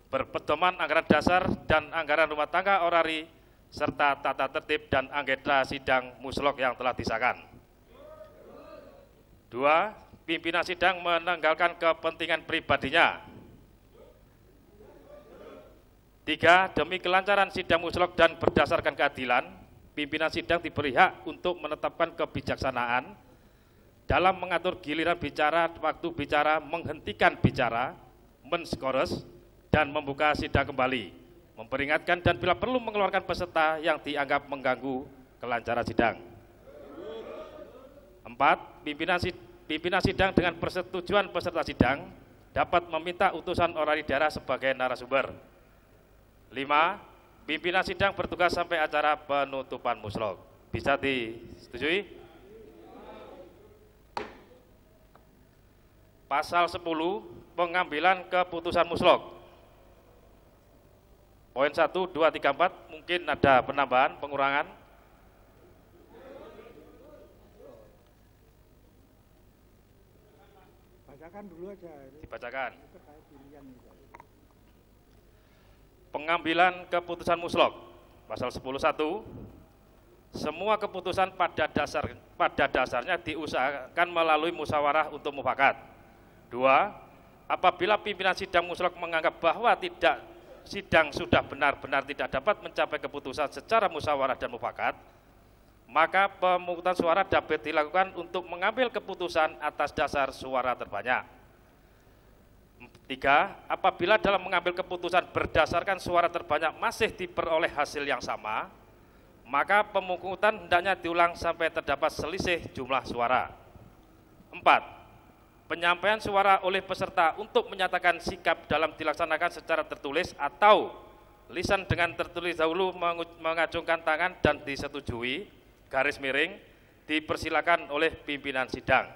berpedoman anggaran dasar dan anggaran rumah tangga orari, serta tata tertib dan anggota sidang muslok yang telah disahkan. 2, pimpinan sidang menanggalkan kepentingan pribadinya. 3. Demi kelancaran sidang musyawarah dan berdasarkan keadilan, pimpinan sidang diberi hak untuk menetapkan kebijaksanaan dalam mengatur giliran bicara, waktu bicara, menghentikan bicara, menskores, dan membuka sidang kembali, memperingatkan dan bila perlu mengeluarkan peserta yang dianggap mengganggu kelancaran sidang. 4. Pimpinan sidang dengan persetujuan peserta sidang dapat meminta utusan orari daerah sebagai narasumber. 5. Pimpinan sidang bertugas sampai acara penutupan musyawarah. Bisa disetujui? Pasal 10, pengambilan keputusan musyawarah. Poin 1, 2, 3, 4, mungkin ada penambahan, pengurangan. Bacakan dulu aja. Dibacakan. Pengambilan keputusan musyawarah. Pasal 10.1, semua keputusan pada dasarnya diusahakan melalui musyawarah untuk mufakat. 2. Apabila pimpinan sidang musyawarah menganggap bahwa sidang sudah benar-benar tidak dapat mencapai keputusan secara musyawarah dan mufakat, maka pemungutan suara dapat dilakukan untuk mengambil keputusan atas dasar suara terbanyak. 3. Apabila dalam mengambil keputusan berdasarkan suara terbanyak masih diperoleh hasil yang sama, maka pemungutan hendaknya diulang sampai terdapat selisih jumlah suara. 4. Penyampaian suara oleh peserta untuk menyatakan sikap dalam dilaksanakan secara tertulis atau lisan dengan tertulis dahulu mengacungkan tangan dan disetujui, garis miring, dipersilakan oleh pimpinan sidang.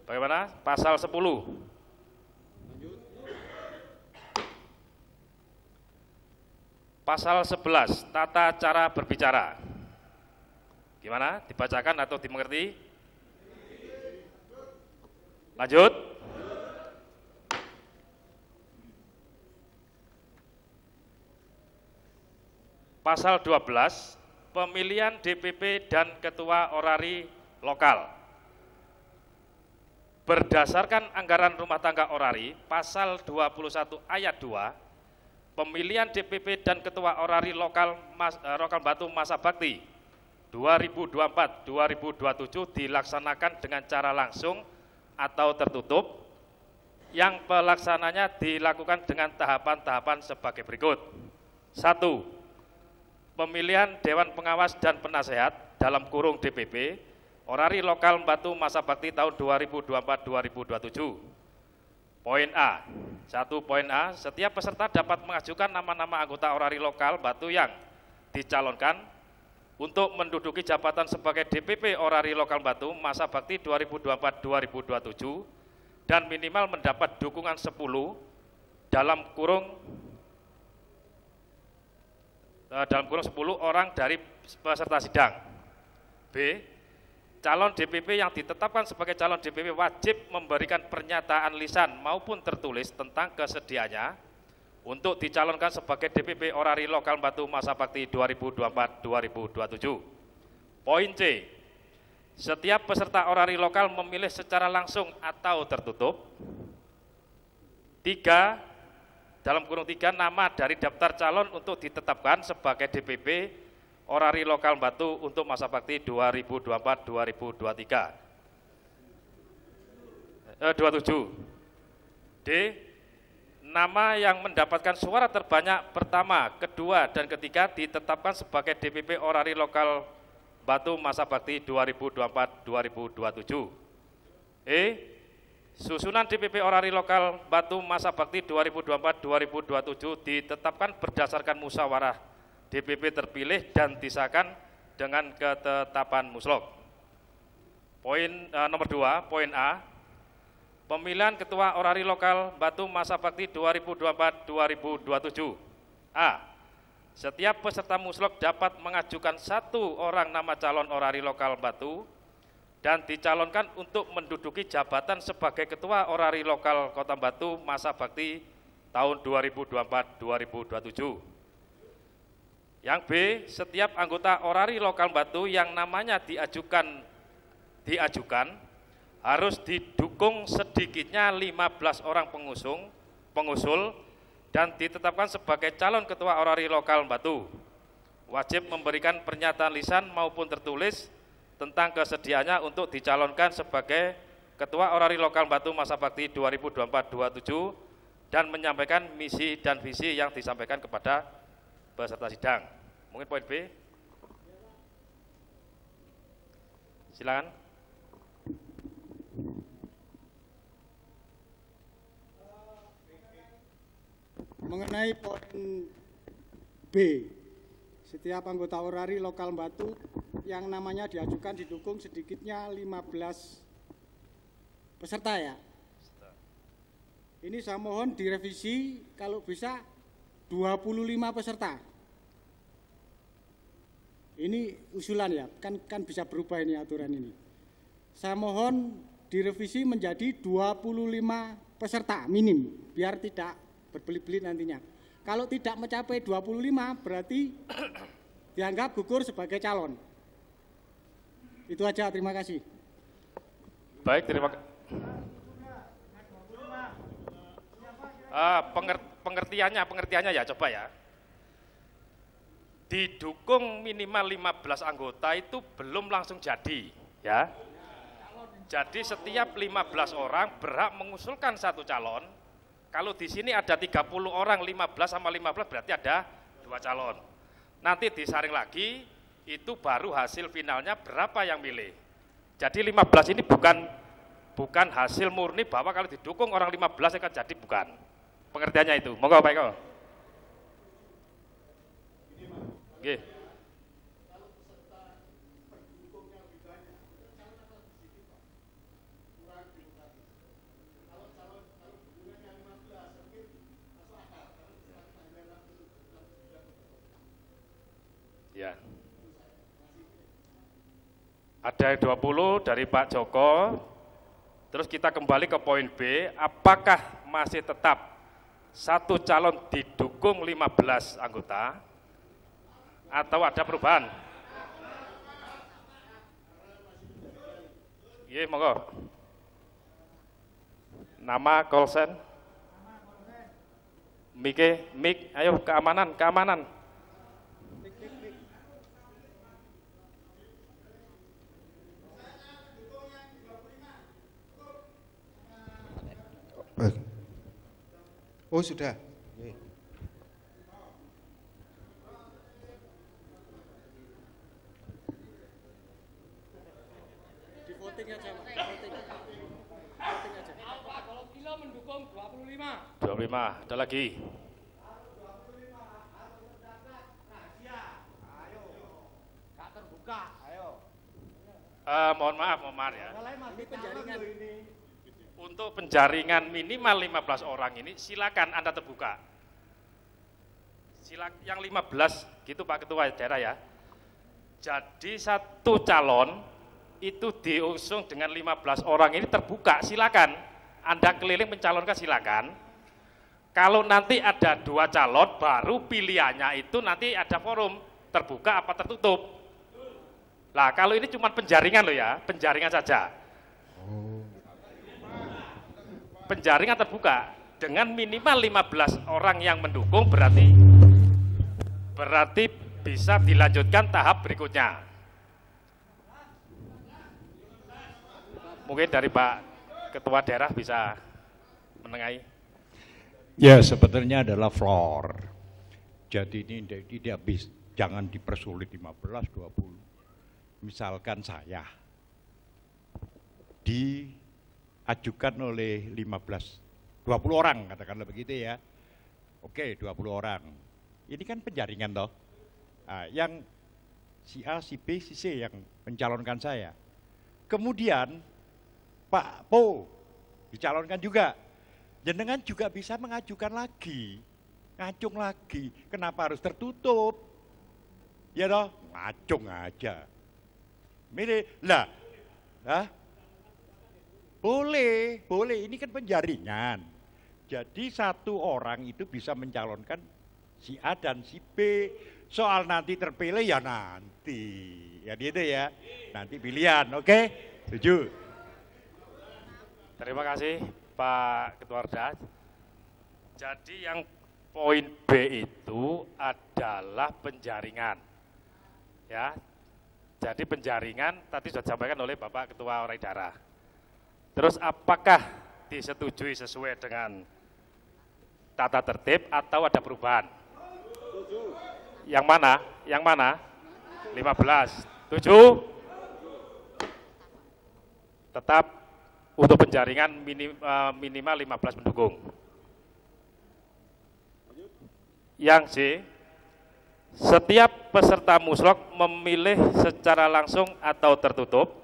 Bagaimana? Pasal 10. Pasal 11, tata cara berbicara. Gimana? Dibacakan atau dimengerti? Lanjut. Pasal 12, pemilihan DPP dan ketua orari lokal. Berdasarkan anggaran rumah tangga orari, pasal 21 ayat 2, pemilihan DPP dan ketua orari lokal Batu Masa Bakti 2024-2027 dilaksanakan dengan cara langsung atau tertutup, yang pelaksananya dilakukan dengan tahapan-tahapan sebagai berikut. 1. Pemilihan Dewan Pengawas dan Penasehat dalam kurung DPP orari lokal Batu Masa Bakti tahun 2024-2027. Poin A. 1. Poin A, setiap peserta dapat mengajukan nama-nama anggota orari lokal Batu yang dicalonkan untuk menduduki jabatan sebagai DPP orari lokal Batu Masa Bakti 2024-2027 dan minimal mendapat dukungan 10 dalam kurung 10 orang dari peserta sidang. B. Calon DPP yang ditetapkan sebagai calon DPP wajib memberikan pernyataan lisan maupun tertulis tentang kesediaannya untuk dicalonkan sebagai DPP orari lokal Batu Masa Bakti 2024-2027. Poin C. Setiap peserta orari lokal memilih secara langsung atau tertutup. 3. Dalam kurung 3, nama dari daftar calon untuk ditetapkan sebagai DPP orari lokal Batu untuk masa bakti 2024-2027. D. Nama yang mendapatkan suara terbanyak pertama, kedua, dan ketiga ditetapkan sebagai DPP orari lokal Batu Masa Bakti 2024-2027. E. Susunan DPP orari lokal Batu Masa Bakti 2024-2027 ditetapkan berdasarkan musyawarah DPP terpilih dan disahkan dengan ketetapan muslok. Poin nomor 2, poin A. Pemilihan ketua orari lokal Batu Masa Bakti 2024-2027. A. Setiap peserta muslok dapat mengajukan 1 orang nama calon orari lokal Batu dan dicalonkan untuk menduduki jabatan sebagai ketua orari lokal Kota Batu Masa Bakti tahun 2024-2027. Yang B. Setiap anggota orari lokal Batu yang namanya diajukan harus didukung sedikitnya 15 orang pengusul dan ditetapkan sebagai calon ketua orari lokal Batu. Wajib memberikan pernyataan lisan maupun tertulis tentang kesediaannya untuk dicalonkan sebagai ketua orari lokal Batu masa bakti 2024-27 dan menyampaikan misi dan visi yang disampaikan kepada peserta sidang. Mungkin poin B. Silakan. Mengenai poin B, setiap anggota orari lokal Batu yang namanya diajukan didukung sedikitnya 15 peserta ya. Ini saya mohon direvisi kalau bisa 25 peserta. Ini usulan ya, kan bisa berubah ini aturan ini. Saya mohon direvisi menjadi 25 peserta minim, biar tidak berbelit-belit nantinya. Kalau tidak mencapai 25 berarti dianggap gugur sebagai calon. Itu aja, terima kasih. Baik, terima kasih. Pengertiannya ya, coba ya. Didukung minimal 15 anggota itu belum langsung jadi, ya. Jadi setiap 15 orang berhak mengusulkan satu calon. Kalau di sini ada 30 orang, 15 sama 15 berarti ada 2 calon. Nanti disaring lagi, itu baru hasil finalnya berapa yang milih. Jadi 15 ini bukan hasil murni bahwa kalau didukung orang 15 akan jadi, bukan. Pengertiannya itu. Monggo Pak Eko. Oke. Ya. Ada 20 dari Pak Joko. Terus kita kembali ke poin B, apakah masih tetap satu calon didukung 15 anggota atau ada perubahan? Iya, monggo. Nama, kolsen. Mik, ayo keamanan. Oh sudah. Di voting aja, Pak. Voting aja. Kalau Kilo mendukung 25. 25, ada lagi. Gak terbuka, ayo. Mohon maaf ya. Ini penjaringan. Untuk penjaringan minimal 15 orang ini silakan Anda terbuka. Yang 15 gitu Pak Ketua Daerah ya. Jadi satu calon itu diusung dengan 15 orang ini terbuka, silakan. Anda keliling mencalonkan silakan. Kalau nanti ada 2 calon baru pilihannya itu nanti ada forum terbuka apa tertutup. Lah kalau ini cuma penjaringan loh ya, penjaringan saja. Penjaringan terbuka dengan minimal 15 orang yang mendukung berarti bisa dilanjutkan tahap berikutnya. Mungkin dari Pak Ketua Daerah bisa menengahi. Ya, sebetulnya adalah floor. Jadi ini tidak bisa, jangan dipersulit 15, 20. Misalkan saya diajukan oleh 20 orang, katakanlah begitu ya. Oke, 20 orang. Ini kan penjaringan toh. Nah, yang si A, si B, si C yang mencalonkan saya. Kemudian Pak Po dicalonkan juga. Jenengan juga bisa mengajukan lagi, ngacung lagi. Kenapa harus tertutup? Ya toh, ngacung aja. Milih lah, boleh. Ini kan penjaringan. Jadi satu orang itu bisa mencalonkan si A dan si B. Soal nanti terpilih ya nanti, ya gitu ya. Nanti pilihan, oke? Setuju? Terima kasih Pak Ketua Orda. Jadi yang poin B itu adalah penjaringan. Ya. Jadi penjaringan tadi sudah disampaikan oleh Bapak Ketua Orai Darah. Terus apakah disetujui sesuai dengan tata tertib atau ada perubahan? Yang mana? Yang mana? 15. 7. Tetap untuk penjaringan minimal 15 pendukung. Yang C, setiap peserta muslok memilih secara langsung atau tertutup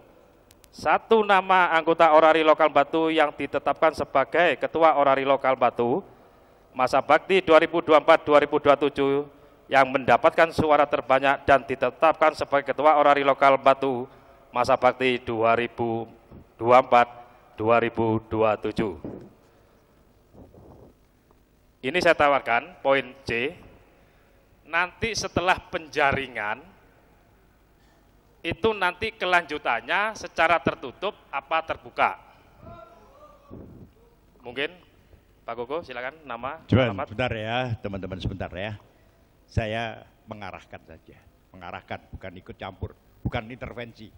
satu nama anggota Orari Lokal Batu yang ditetapkan sebagai Ketua Orari Lokal Batu masa bakti 2024-2027 yang mendapatkan suara terbanyak dan ditetapkan sebagai Ketua Orari Lokal Batu masa bakti 2024-2027. Ini saya tawarkan poin C, nanti setelah penjaringan itu nanti kelanjutannya secara tertutup apa terbuka. Mungkin Pak Koko silakan nama. Sebentar ya teman-teman, sebentar ya. Saya mengarahkan saja, mengarahkan bukan ikut campur, bukan intervensi,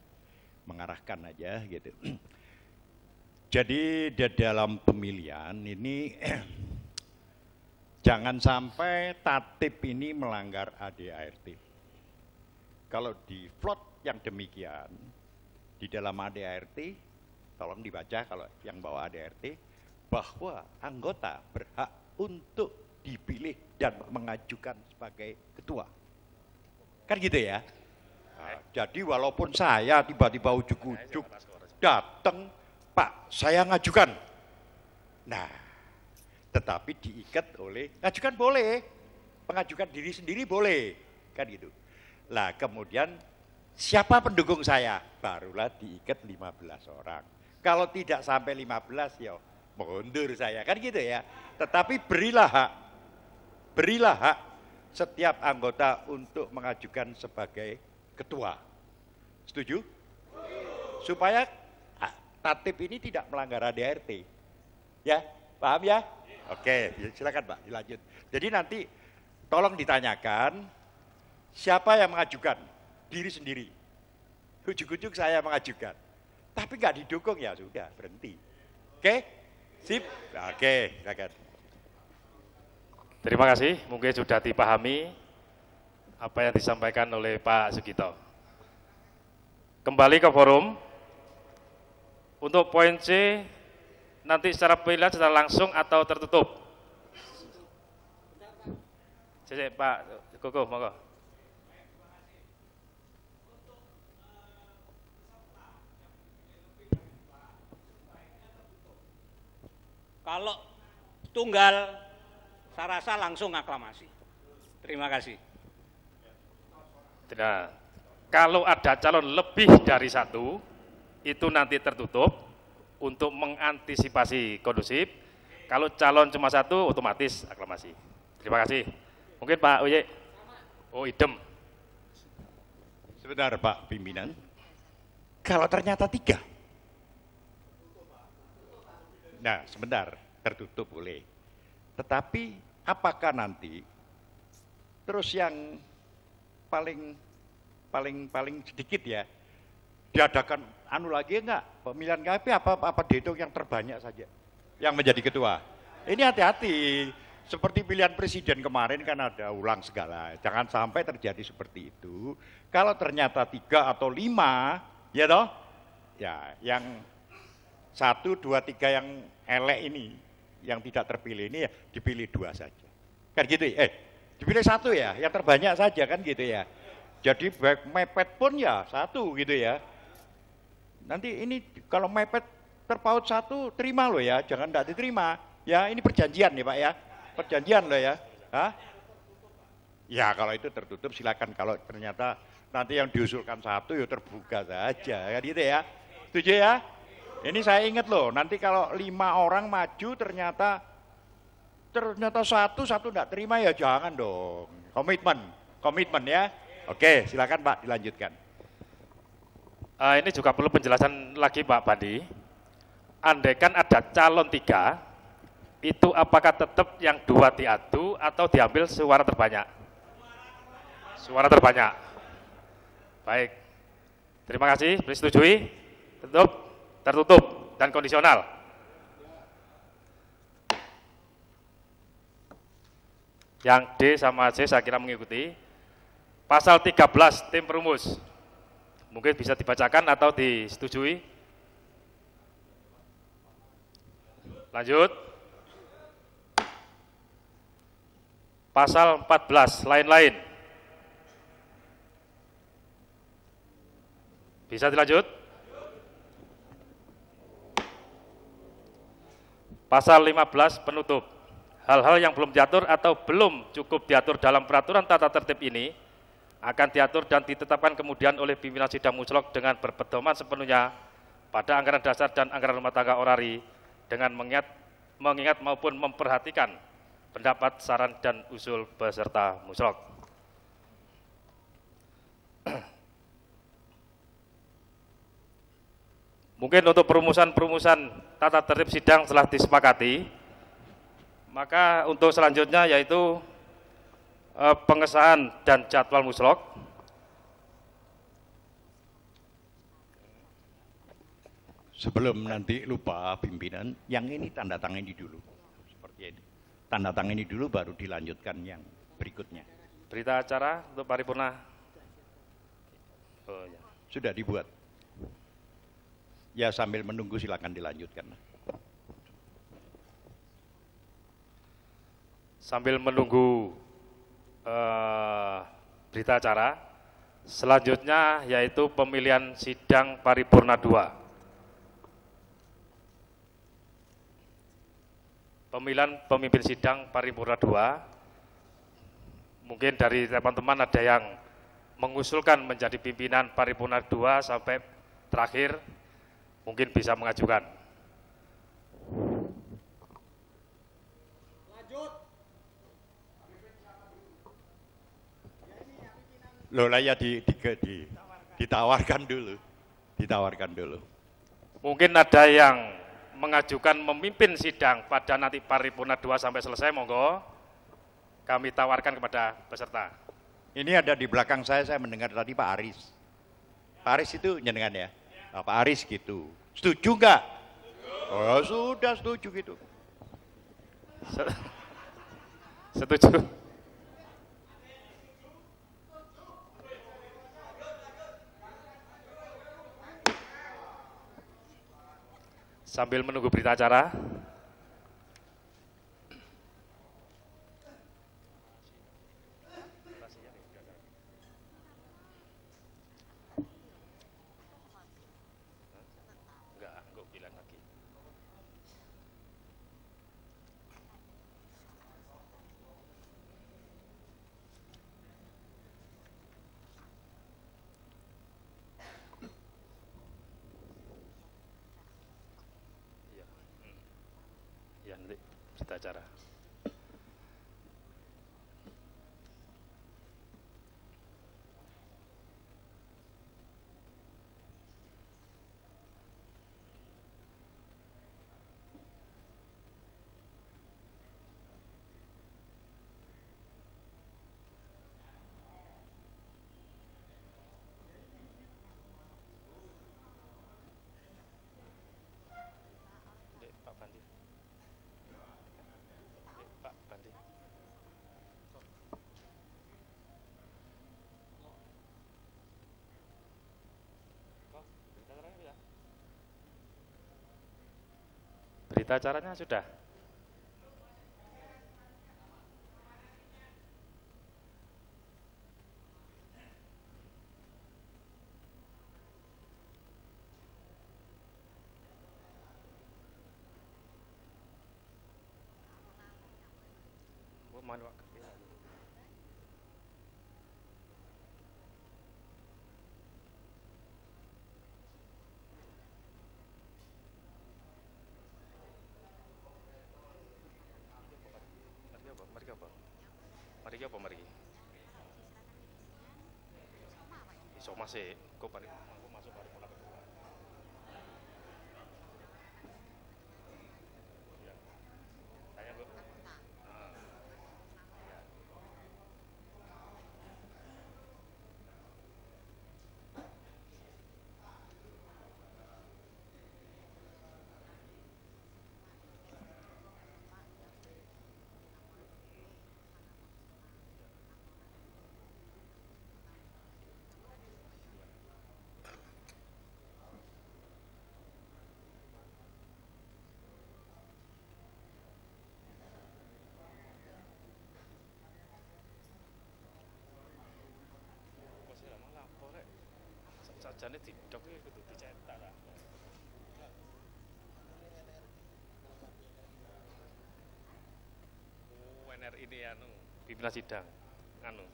mengarahkan aja gitu. Jadi di dalam pemilihan ini jangan sampai tatip ini melanggar ADART. Kalau di plot yang demikian, di dalam ADART, tolong dibaca kalau yang bawa ADART, bahwa anggota berhak untuk dipilih dan mengajukan sebagai ketua. Kan gitu ya? Nah, jadi walaupun saya tiba-tiba ujuk-ujuk datang, Pak, saya ngajukan. Nah, tetapi diikat oleh, ngajukan boleh, pengajukan diri sendiri boleh, kan gitu. Lah kemudian siapa pendukung saya? Barulah diikat 15 orang. Kalau tidak sampai 15 ya mundur saya, kan gitu ya. Tetapi berilah hak setiap anggota untuk mengajukan sebagai ketua. Setuju? Supaya tatip ini tidak melanggar ADART. Ya, paham ya? Oke, silakan Pak, dilanjut. Jadi nanti tolong ditanyakan siapa yang mengajukan, diri sendiri. Ujuk-ujuk saya mengajukan, tapi nggak didukung ya sudah berhenti. Oke, sip. Oke, silakan. Terima kasih, mungkin sudah dipahami apa yang disampaikan oleh Pak Sugito. Kembali ke forum. Untuk poin C, nanti secara pemilihan secara langsung atau tertutup? Cek Pak Koko, monggo. Kalau tunggal, saya rasa langsung aklamasi. Terima kasih. Tidak. Kalau ada calon lebih dari satu, itu nanti tertutup untuk mengantisipasi kondusif. Kalau calon cuma satu, otomatis aklamasi. Terima kasih. Mungkin Pak Uye. Oh, idem. Sebentar Pak pimpinan. Kalau ternyata 3. Nah, sebentar, tertutup boleh. Tetapi apakah nanti terus yang paling sedikit ya diadakan lagi enggak pemilihan KP apa dihitung yang terbanyak saja yang menjadi ketua. Ini hati-hati, seperti pilihan presiden kemarin kan ada ulang segala, jangan sampai terjadi seperti itu. Kalau ternyata 3 atau 5 ya toh, ya yang 1, 2, 3 yang elek ini yang tidak terpilih ini ya dipilih 2 saja kan gitu ya, dipilih 1 ya yang terbanyak saja kan gitu ya. Jadi baik mepet pun ya 1 gitu ya. Nanti ini kalau mepet terpaut 1 terima loh ya, jangan tidak diterima ya. Ini perjanjian nih Pak ya, perjanjian loh ya. Hah? Ya kalau itu tertutup silakan, kalau ternyata nanti yang diusulkan 1 ya terbuka saja kan gitu ya. Setuju ya? Ini saya ingat loh, nanti kalau 5 orang maju ternyata 1 tidak terima ya jangan dong. Komitmen ya. Oke, silakan Pak dilanjutkan. Ini juga perlu penjelasan lagi Pak Bandi. Andaikan ada calon 3 itu apakah tetap yang 2 diadu atau diambil suara terbanyak? Suara terbanyak. Baik. Terima kasih, disetujui. Tertutup dan kondisional. Yang D sama C saya kira mengikuti. Pasal 13 tim perumus. Mungkin bisa dibacakan atau disetujui. Lanjut. Pasal 14 lain-lain. Bisa dilanjut? Pasal 15 penutup. Hal-hal yang belum diatur atau belum cukup diatur dalam peraturan tata tertib ini akan diatur dan ditetapkan kemudian oleh pimpinan sidang musyawarah dengan berpedoman sepenuhnya pada anggaran dasar dan anggaran rumah tangga orari dengan mengingat maupun memperhatikan pendapat, saran, dan usul peserta musyawarah. Mungkin untuk perumusan tata tertib sidang telah disepakati, maka untuk selanjutnya yaitu pengesahan dan jadwal musyawarah. Sebelum nanti lupa pimpinan, yang ini tanda tangani dulu. Seperti ini. Tanda tangani dulu baru dilanjutkan yang berikutnya. Berita acara untuk paripurna. Oh, ya. Sudah dibuat. Ya sambil menunggu silakan dilanjutkan. Sambil menunggu berita acara, selanjutnya yaitu pemilihan sidang paripurna 2. Pemilihan pemimpin sidang paripurna 2, mungkin dari teman-teman ada yang mengusulkan menjadi pimpinan paripurna 2 sampai terakhir, mungkin bisa mengajukan. Loh lah ya ditawarkan dulu. Mungkin ada yang mengajukan memimpin sidang pada nanti paripurna 2 sampai selesai, monggo kami tawarkan kepada peserta. Ini ada di belakang saya mendengar tadi Pak Aris. Pak Aris itu nyenengan ya? Nah, Pak Aris gitu. Setuju nggak? Oh sudah setuju gitu. Setuju. Sambil menunggu berita acara, enggak bilang lagi. Ya, nanti berita acara. Pak Bandi. Pak Bandi. Berita acaranya sudah. Mari apa mari? Iso masih kok masuk paripurna kedua. Sajane didok iki kudu dicetak. Oh, NRI ini anu, pimpinan sidang. Anu.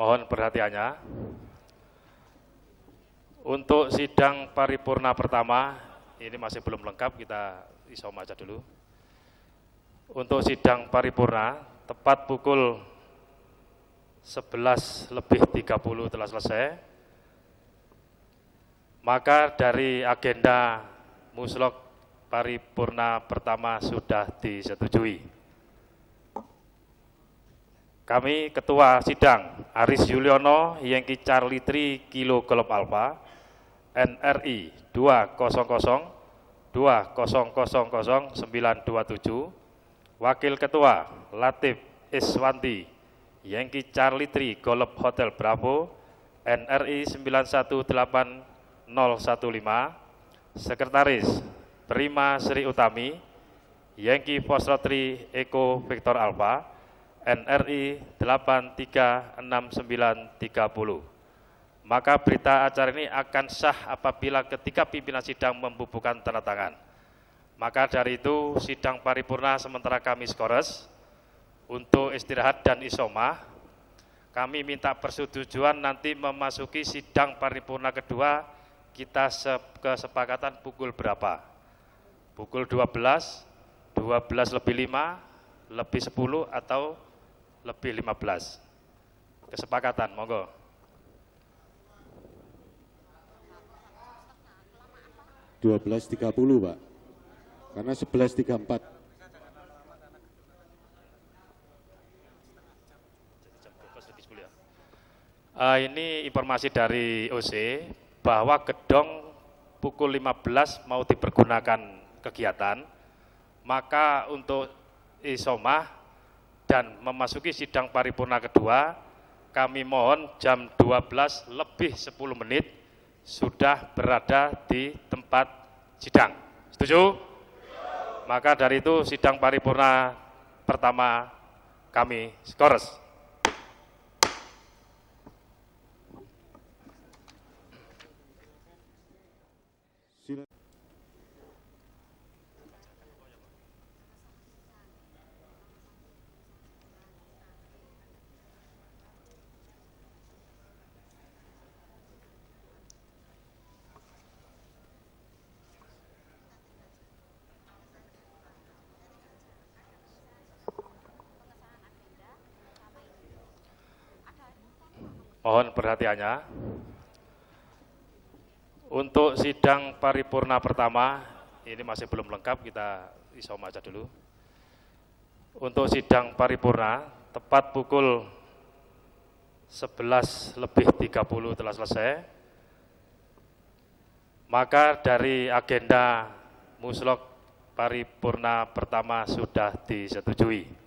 Mohon perhatiannya. Untuk sidang paripurna pertama, ini masih belum lengkap, kita isom aja dulu. Untuk sidang paripurna, tepat pukul 11:30 telah selesai. Maka dari agenda muslok paripurna pertama sudah disetujui. Kami Ketua Sidang Aris Yuliono Yankee Charlie 3 Kilo Golf Alpha NRI 2000927, Wakil Ketua Latif Iswanti Yankee Charlie 3 Golf Hotel Bravo NRI 918015, Sekretaris Prima Sri Utami Yankee Foxtrot 3 Eko Victor Alpha NRI 836930. Maka berita acara ini akan sah apabila ketika pimpinan sidang membubuhkan tanda tangan. Maka dari itu sidang paripurna sementara kami skores untuk istirahat dan isomah. Kami minta persetujuan nanti memasuki sidang paripurna kedua, kita kesepakatan pukul berapa? Pukul 12, 12:05, lebih 10 atau lebih 15. Kesepakatan, monggo. .12.30 Pak, karena 11.34. Ini informasi dari OC bahwa gedung pukul 15 mau dipergunakan kegiatan, maka untuk isomah dan memasuki sidang paripurna kedua, kami mohon jam 12 lebih 10 menit sudah berada di tempat sidang. Setuju? Maka dari itu sidang paripurna pertama kami skores. Mohon perhatiannya. Untuk sidang paripurna pertama, ini masih belum lengkap, kita isom aja dulu. Untuk sidang paripurna, tepat pukul 11:30 telah selesai. Maka dari agenda muslok paripurna pertama sudah disetujui.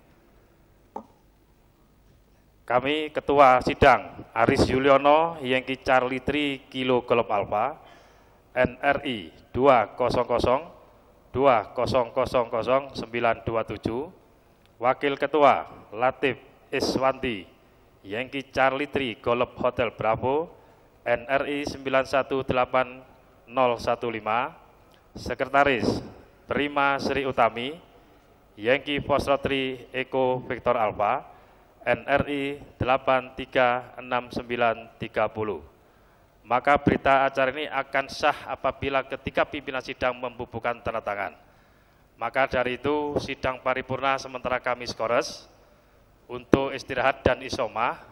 Kami Ketua Sidang Aris Yuliono Yankee Charlie 3 Kilo Golf Alpha NRI 2000927, Wakil Ketua Latif Iswanti Yankee Charlie 3 Golf Hotel Bravo NRI 918015, Sekretaris Prima Sri Utami, Yankee Foxtrot 3 Eko Victor Alpha, NRI 836930. Maka berita acara ini akan sah apabila ketika pimpinan sidang membubuhkan tanda tangan. Maka dari itu sidang paripurna sementara kami skores untuk istirahat dan isomah.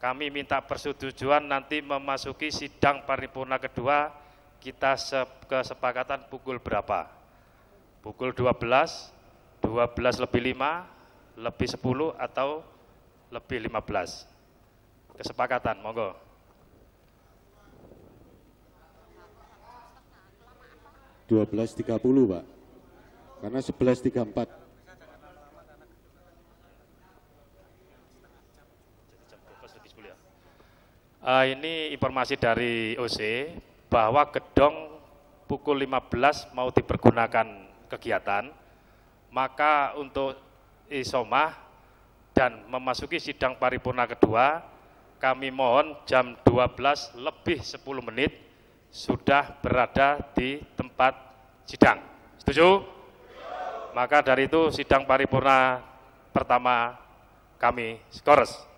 Kami minta persetujuan nanti memasuki sidang paripurna kedua kita kesepakatan pukul berapa? Pukul 12, 12 lebih 5, lebih 10 atau lebih 15. Kesepakatan, monggo. (12.30) Pak, karena 11.34. Ini informasi dari OC bahwa gedung pukul 15 mau dipergunakan kegiatan, maka untuk isomah dan memasuki sidang paripurna kedua, kami mohon jam 12 lebih 10 menit sudah berada di tempat sidang. Setuju? Maka dari itu sidang paripurna pertama kami skores.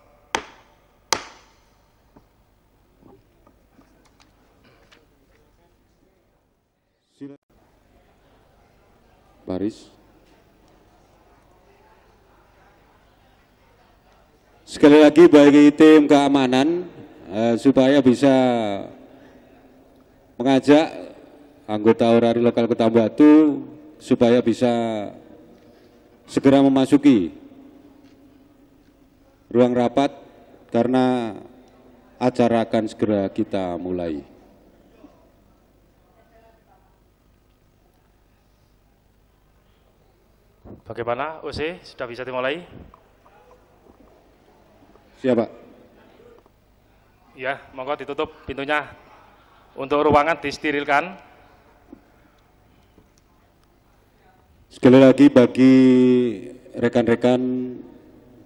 Baris. Sekali lagi bagi tim keamanan supaya bisa mengajak anggota orari lokal Kota Batu supaya bisa segera memasuki ruang rapat karena acara akan segera kita mulai. Bagaimana OC, sudah bisa dimulai? Siapa? Ya, monggo ditutup pintunya. Untuk ruangan disterilkan. Sekali lagi bagi rekan-rekan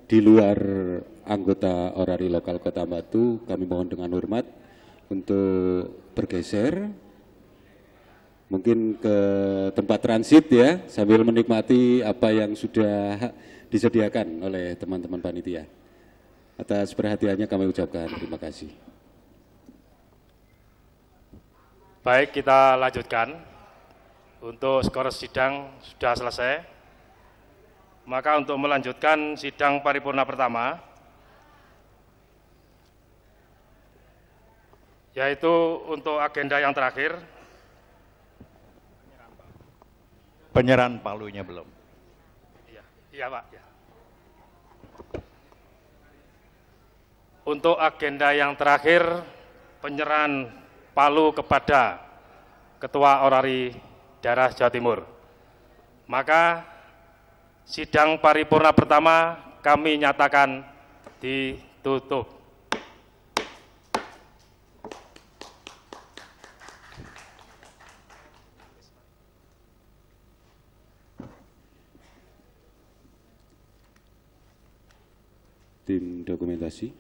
di luar anggota orari lokal Kota Batu, kami mohon dengan hormat untuk bergeser. Mungkin ke tempat transit ya, sambil menikmati apa yang sudah disediakan oleh teman-teman panitia. Atas perhatiannya kami ucapkan terima kasih. Baik, kita lanjutkan. Untuk skor sidang sudah selesai. Maka untuk melanjutkan sidang paripurna pertama, yaitu untuk agenda yang terakhir, Penyerahan palunya belum. Iya Pak. Ya. Untuk agenda yang terakhir, penyerahan palu kepada Ketua Orari Daerah Jawa Timur. Maka sidang paripurna pertama kami nyatakan ditutup. Tim dokumentasi.